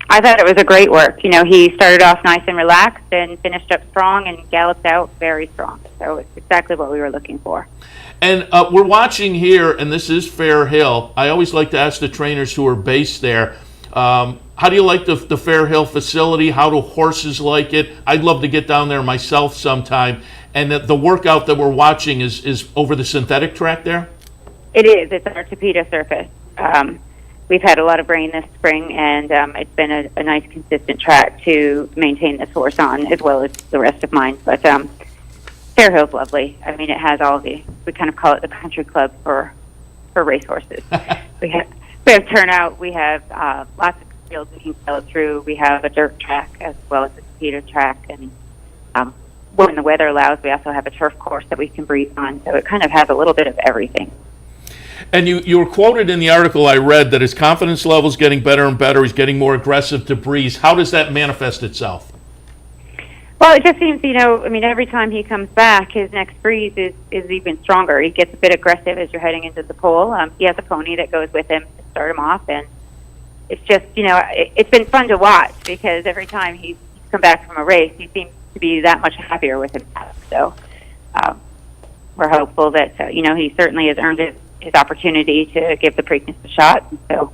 I thought it was a great work. He started off nice and relaxed and finished up strong and galloped out very strong. So it's exactly what we were looking for. And we're watching here, and this is Fair Hill. I always like to ask the trainers who are based there, how do you like the Fair Hill facility? How do horses like it? I'd love to get down there myself sometime. And the workout that we're watching is over the synthetic track there? It is. It's our Tapeta surface. We've had a lot of rain this spring, and it's been a nice, consistent track to maintain this horse on, as well as the rest of mine. But Fair Hill's lovely. It has we kind of call it the country club for racehorses. we have turnout. We have lots of fields we can sail through. We have a dirt track as well as a Tapeta track, and when the weather allows, we also have a turf course that we can breathe on. So it kind of has a little bit of everything. And you were quoted in the article I read that his confidence level is getting better and better. He's getting more aggressive to breeze. How does that manifest itself? Well, it just seems, every time he comes back, his next breeze is even stronger. He gets a bit aggressive as you're heading into the pole. He has a pony that goes with him to start him off, and it's just, it's been fun to watch because every time he's come back from a race, he seems to be that much happier with himself. So we're hopeful that, he certainly has earned his opportunity to give the Preakness a shot. And so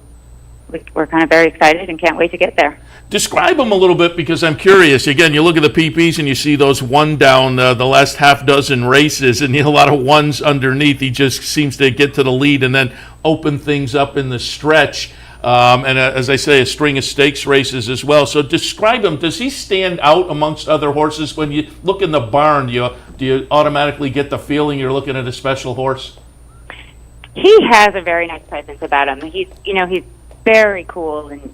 we're kind of very excited and can't wait to get there. Describe him a little bit, because I'm curious. Again, you look at the PPs and you see those one down the last half dozen races, and a lot of ones underneath. He just seems to get to the lead and then open things up in the stretch. And as I say, a string of stakes races as well. So describe him. Does he stand out amongst other horses? When you look in the barn, do you automatically get the feeling you're looking at a special horse? He has a very nice presence about him. He's very cool and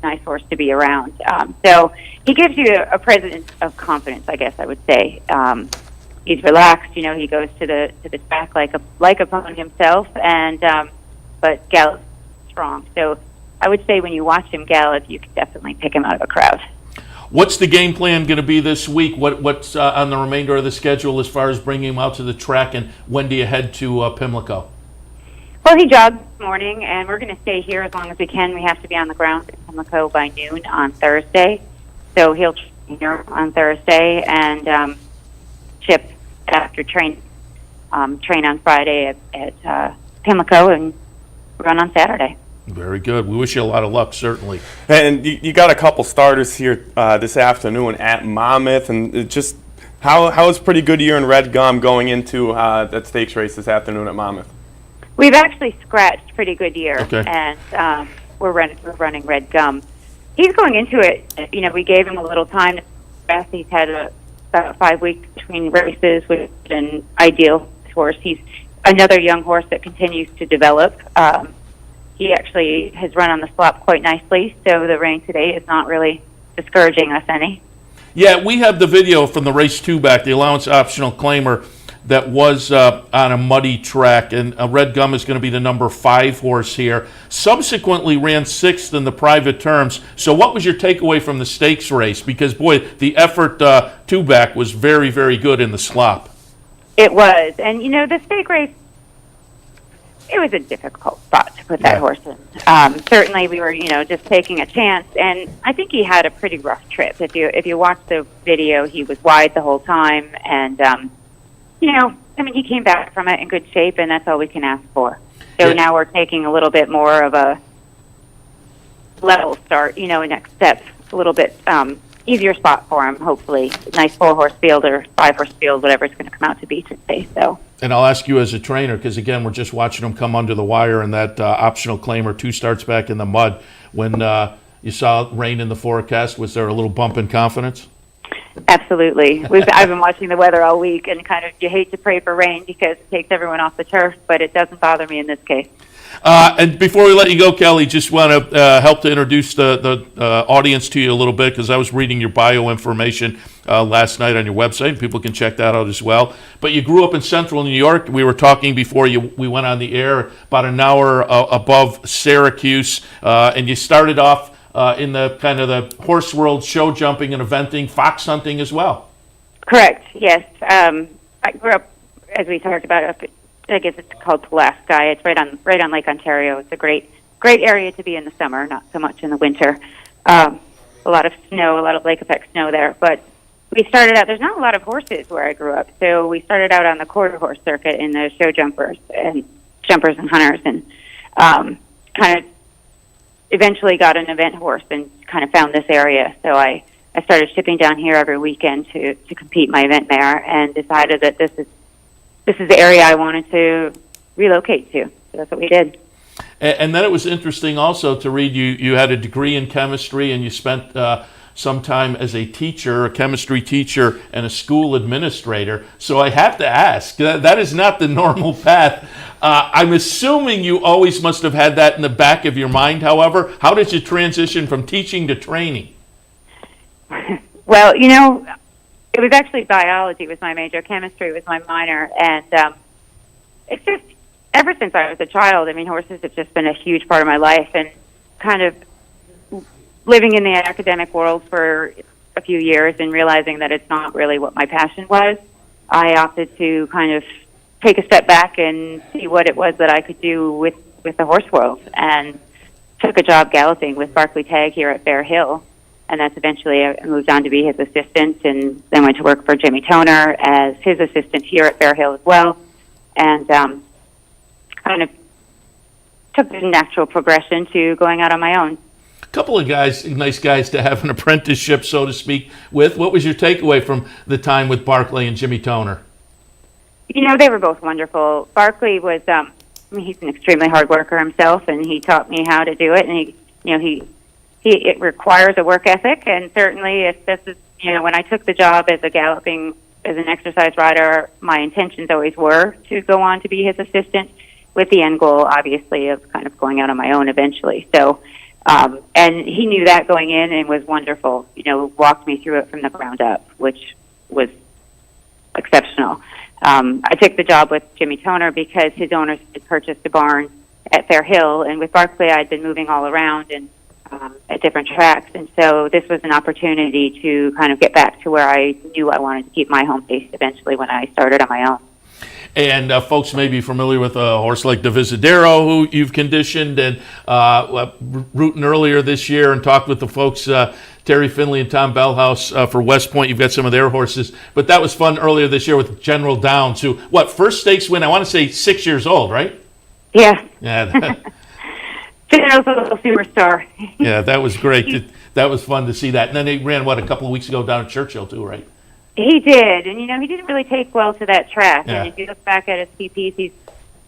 nice horse to be around. So he gives you a presence of confidence, I guess I would say. He's relaxed. He goes to the track like a pony himself, and but gallops strong. So I would say when you watch him gallop, you can definitely pick him out of a crowd. What's the game plan going to be this week? What's on the remainder of the schedule as far as bringing him out to the track, and when do you head to Pimlico? Well, he jogged this morning, and we're going to stay here as long as we can. We have to be on the ground at Pimlico by noon on Thursday. So he'll train here on Thursday and ship after train on Friday at Pimlico and run on Saturday. Very good. We wish you a lot of luck, certainly. And you got a couple starters here this afternoon at Monmouth, and just how is pretty good year in Red Gum going into that stakes race this afternoon at Monmouth? We've actually scratched pretty good year, okay. And we're running Red Gum. He's going into it. We gave him a little time to rest. He's had about 5 weeks between races, which is an ideal horse. He's another young horse that continues to develop. He actually has run on the slop quite nicely, so the rain today is not really discouraging us any. Yeah, we have the video from the race 2 back, the allowance optional claimer that was on a muddy track, and Red Gum is going to be the number 5 horse here. Subsequently ran 6th in the private terms. So what was your takeaway from the stakes race? Because, boy, the effort 2 back was very, very good in the slop. It was. And, the stake race, it was a difficult spot to put that horse in. Certainly we were, just taking a chance, and I think he had a pretty rough trip. If you watch the video, he was wide the whole time, and he came back from it in good shape, and that's all we can ask for. So now we're taking a little bit more of a level start, a next step, a little bit easier spot for him, hopefully. Nice 4-horse field or 5-horse field, whatever it's going to come out to be today. So. And I'll ask you as a trainer, because again, we're just watching him come under the wire in that optional claimer, 2 starts back in the mud. When you saw rain in the forecast, was there a little bump in confidence? Absolutely. I've been watching the weather all week, and kind of you hate to pray for rain because it takes everyone off the turf, but it doesn't bother me in this case. And before we let you go, Kelly, just want to help to introduce the audience to you a little bit, because I was reading your bio information last night on your website. People can check that out as well. But you grew up in central New York. We were talking before we went on the air, about an hour above Syracuse, and you started off in the kind of the horse world, show jumping and eventing, fox hunting as well. Correct, yes. I grew up, as we talked about, I guess it's called Pulaski. It's right on Lake Ontario. It's a great area to be in the summer, not so much in the winter. A lot of snow, a lot of lake effect snow there. But we started out, there's not a lot of horses where I grew up, so we started out on the quarter horse circuit in the show jumpers and hunters, and kind of eventually got an event horse and kind of found this area. So I started shipping down here every weekend to compete my event mare, and decided that this is the area I wanted to relocate to. So that's what we did. And then it was interesting also to read you had a degree in chemistry, and you spent some time as a teacher, a chemistry teacher, and a school administrator. So I have to ask, that is not the normal path. I'm assuming you always must have had that in the back of your mind. However, how did you transition from teaching to training? Well, it was actually biology was my major, chemistry was my minor, and it's just, ever since I was a child, horses have just been a huge part of my life, and kind of living in the academic world for a few years and realizing that it's not really what my passion was, I opted to kind of take a step back and see what it was that I could do with the horse world, and took a job galloping with Barclay Tagg here at Bear Hill. And that's eventually I moved on to be his assistant, and then went to work for Jimmy Toner as his assistant here at Bear Hill as well. And kind of took the natural progression to going out on my own. A couple of nice guys to have an apprenticeship, so to speak, with. What was your takeaway from the time with Barclay and Jimmy Toner? They were both wonderful. Barclay was, he's an extremely hard worker himself, and he taught me how to do it. And it requires a work ethic, and certainly if this is, when I took the job as an exercise rider, my intentions always were to go on to be his assistant, with the end goal, obviously, of kind of going out on my own eventually. So, and he knew that going in, and was wonderful, walked me through it from the ground up, which was exceptional. I took the job with Jimmy Toner because his owners had purchased a barn at Fair Hill, and with Barclay I'd been moving all around and at different tracks, and so this was an opportunity to kind of get back to where I knew I wanted to keep my home base eventually when I started on my own. And folks may be familiar with a horse like the Visadero, who you've conditioned, and rooting earlier this year, and talked with the folks, Terry Finley and Tom Bellhouse for West Point. You've got some of their horses. But that was fun earlier this year with General Downs, who, first stakes win, I want to say 6 years old, right? Yeah. Yeah. General's a little superstar. Yeah, that was great. That was fun to see that. And then he ran, a couple of weeks ago down at Churchill too, right? He did, and he didn't really take well to that track. Yeah. And if you look back at his PPs, he's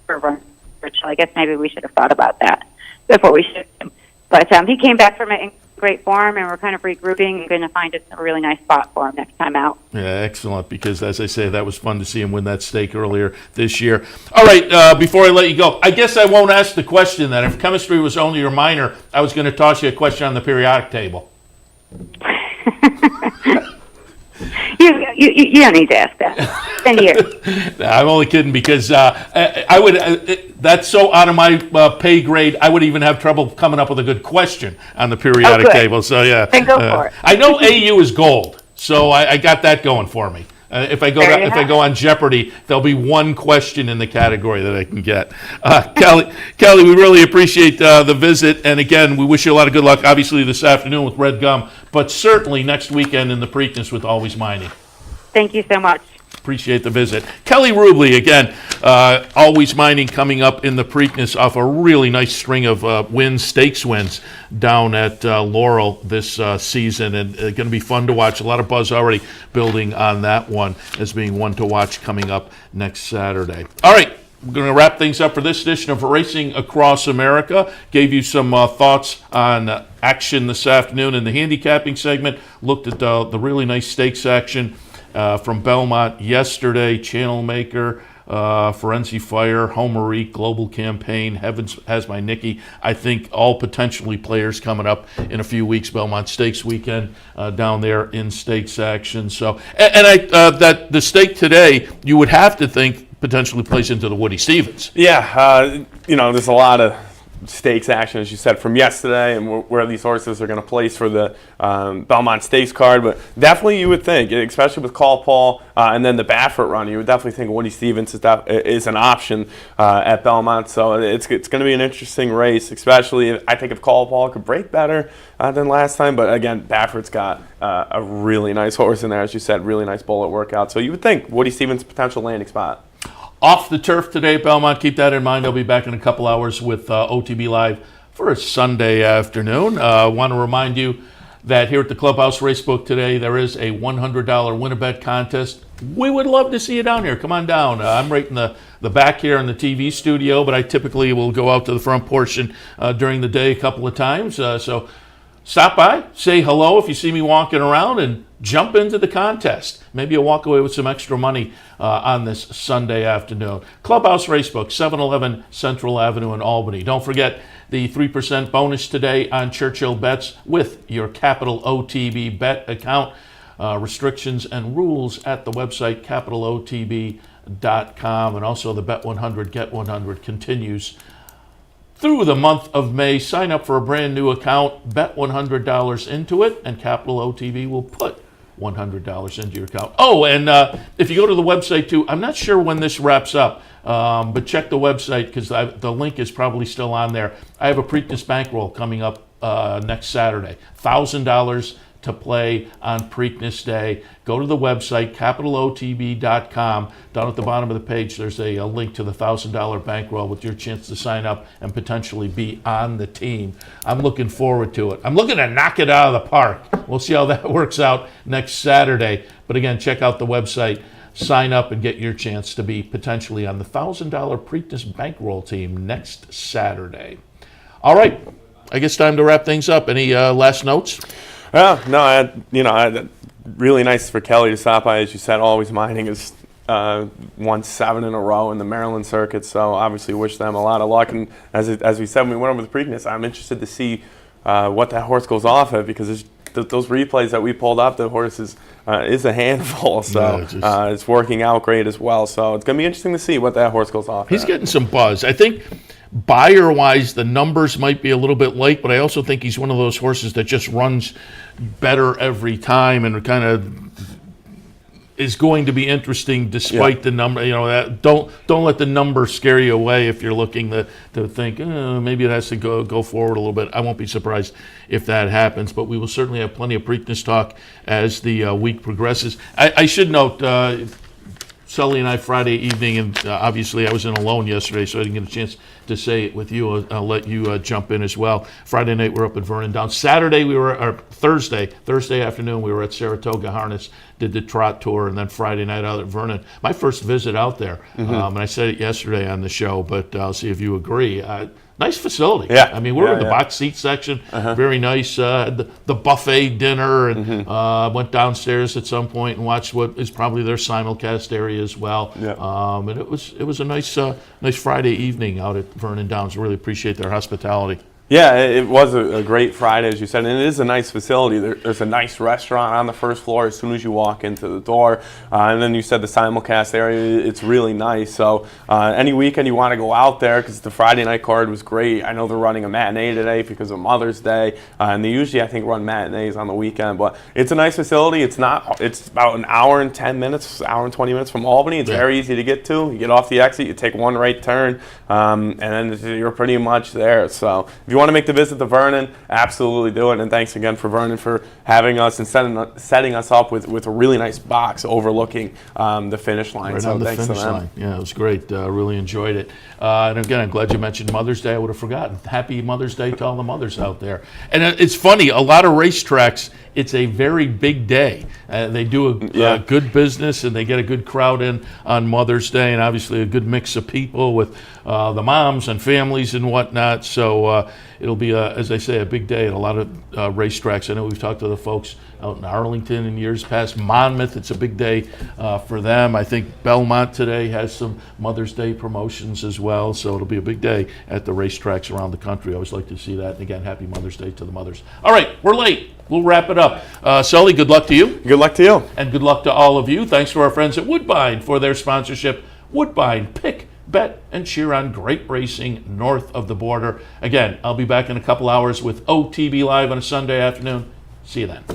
I guess maybe we should have thought about that before we shipped him. But he came back from it in great form, and we're kind of regrouping and going to find a really nice spot for him next time out. Yeah, excellent, because as I say, that was fun to see him win that stake earlier this year. All right, before I let you go, I guess I won't ask the question then. If chemistry was only your minor, I was going to toss you a question on the periodic table. You don't need to ask that. Send here. I'm only kidding, because I would. That's so out of my pay grade. I would even have trouble coming up with a good question on the periodic table. So yeah, then go for it. I know AU is gold, so I got that going for me. If I go on Jeopardy, there'll be one question in the category that I can get. Kelly, we really appreciate the visit, and again, we wish you a lot of good luck. Obviously, this afternoon with Red Gum, but certainly next weekend in the Preakness with Alwaysmining. Thank you so much. appreciate the visit. Kelly Rubley, again, Alwaysmining coming up in the Preakness off a really nice string of wins, stakes wins down at Laurel this season, and going to be fun to watch. A lot of buzz already building on that one as being one to watch coming up next Saturday. All right. We're going to wrap things up for this edition of Racing Across America. Gave you some thoughts on action this afternoon in the handicapping segment. Looked at the really nice stakes action from Belmont yesterday. Channel Maker, Forensic Fire, Homer Global Campaign, Heavens Has My Nicky. I think all potentially players coming up in a few weeks. Belmont Stakes weekend down there in stakes action. So, that the stake today, you would have to think potentially plays into the Woody Stevens. Yeah, there's a lot of stakes action, as you said, from yesterday and where these horses are going to place for the Belmont Stakes card. But definitely you would think, especially with Call Paul and then the Baffert run, you would definitely think Woody Stevens is an option at Belmont. So it's going to be an interesting race, especially I think if Call Paul could break better than last time. But again, Baffert's got a really nice horse in there, as you said, really nice bullet workout. So you would think Woody Stevens' potential landing spot. Off the turf today at Belmont. Keep that in mind. I'll be back in a couple hours with OTB Live for a Sunday afternoon. I want to remind you that here at the Clubhouse Racebook today, there is a $100 win-a-bet contest. We would love to see you down here. Come on down. I'm right in the back here in the TV studio, but I typically will go out to the front portion during the day a couple of times. So stop by, say hello if you see me walking around, and jump into the contest. Maybe you'll walk away with some extra money on this Sunday afternoon. Clubhouse Racebook, 711 Central Avenue in Albany. Don't forget the 3% bonus today on Churchill Bets with your Capital OTB Bet account. Restrictions and rules at the website capitalotb.com. And also the Bet 100, Get 100 continues through the month of May. Sign up for a brand new account, bet $100 into it, and Capital OTB will put $100 into your account. Oh, and if you go to the website too, I'm not sure when this wraps up, but check the website because the link is probably still on there. I have a Preakness bankroll coming up next Saturday, $1,000 to play on Preakness Day. Go to the website, capitalotb.com. Down at the bottom of the page, there's a link to the $1,000 bankroll with your chance to sign up and potentially be on the team. I'm looking forward to it. I'm looking to knock it out of the park. We'll see how that works out next Saturday. But again, check out the website, sign up, and get your chance to be potentially on the $1,000 Preakness bankroll team next Saturday. All right, I guess time to wrap things up. Any last notes? No, really nice for Kelly to stop by. As you said, Alwaysmining is won 7 in a row in the Maryland circuit, so obviously wish them a lot of luck. And as we said when we went over the Preakness, I'm interested to see what that horse goes off at, because those replays that we pulled up, the horse is a handful, so it's working out great as well. So it's going to be interesting to see what that horse goes off He's at. Getting some buzz. I think buyer-wise, the numbers might be a little bit late, but I also think he's one of those horses that just runs better every time and kind of is going to be interesting despite the number. Don't let the number scare you away if you're looking to think maybe it has to go forward a little bit. I won't be surprised if that happens, but we will certainly have plenty of Preakness talk as the week progresses. I should note, Sully and I Friday evening, and obviously I was in alone yesterday, so I didn't get a chance to say it with you. I'll let you jump in as well. Friday night we were up at Vernon Downs. Saturday Thursday afternoon we were at Saratoga Harness, did the trot tour, and then Friday night out at Vernon. My first visit out there, and I said it yesterday on the show, but I'll see if you agree. Nice facility. Yeah. I mean, we were in the box seat section. Very nice. Had the buffet dinner, and went downstairs at some point and watched what is probably their simulcast area as well. And it was a nice Friday evening out at Vernon Downs. Really appreciate their hospitality. Yeah, it was a great Friday, as you said, and it is a nice facility. There's a nice restaurant on the first floor as soon as you walk into the door, and then you said the simulcast area, it's really nice. So any weekend you want to go out there, because the Friday night card was great. I know they're running a matinee today because of Mother's Day, and they usually, I think, run matinees on the weekend. But it's a nice facility. It's about an hour and 10 minutes, hour and 20 minutes from Albany. It's very easy to get to. You get off the exit, you take one right turn, and then you're pretty much there. So if you you want to make the visit to Vernon, absolutely do it. And thanks again for Vernon for having us and setting us up with a really nice box overlooking the finish line. Right so on the thanks finish to them. line. Yeah, it was great. Really enjoyed it. And again, I'm glad you mentioned Mother's Day. I would have forgotten. Happy Mother's Day to all the mothers out there. And it's funny, a lot of racetracks, it's a very big day. They do a good business, and they get a good crowd in on Mother's Day, and obviously a good mix of people with the moms and families and whatnot. So it'll be, as I say, a big day at a lot of racetracks. I know we've talked to the folks out in Arlington in years past. Monmouth, it's a big day for them. I think Belmont today has some Mother's Day promotions as well. So it'll be a big day at the racetracks around the country. I always like to see that. And again, happy Mother's Day to the mothers. All right, we're late. We'll wrap it up. Sully, good luck to you. Good luck to you. And good luck to all of you. Thanks to our friends at Woodbine for their sponsorship. Woodbine, pick, bet, and cheer on great racing north of the border. Again, I'll be back in a couple hours with OTB Live on a Sunday afternoon. See you then.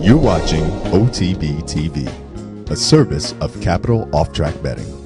You're watching OTB TV, a service of Capital Off Track Betting.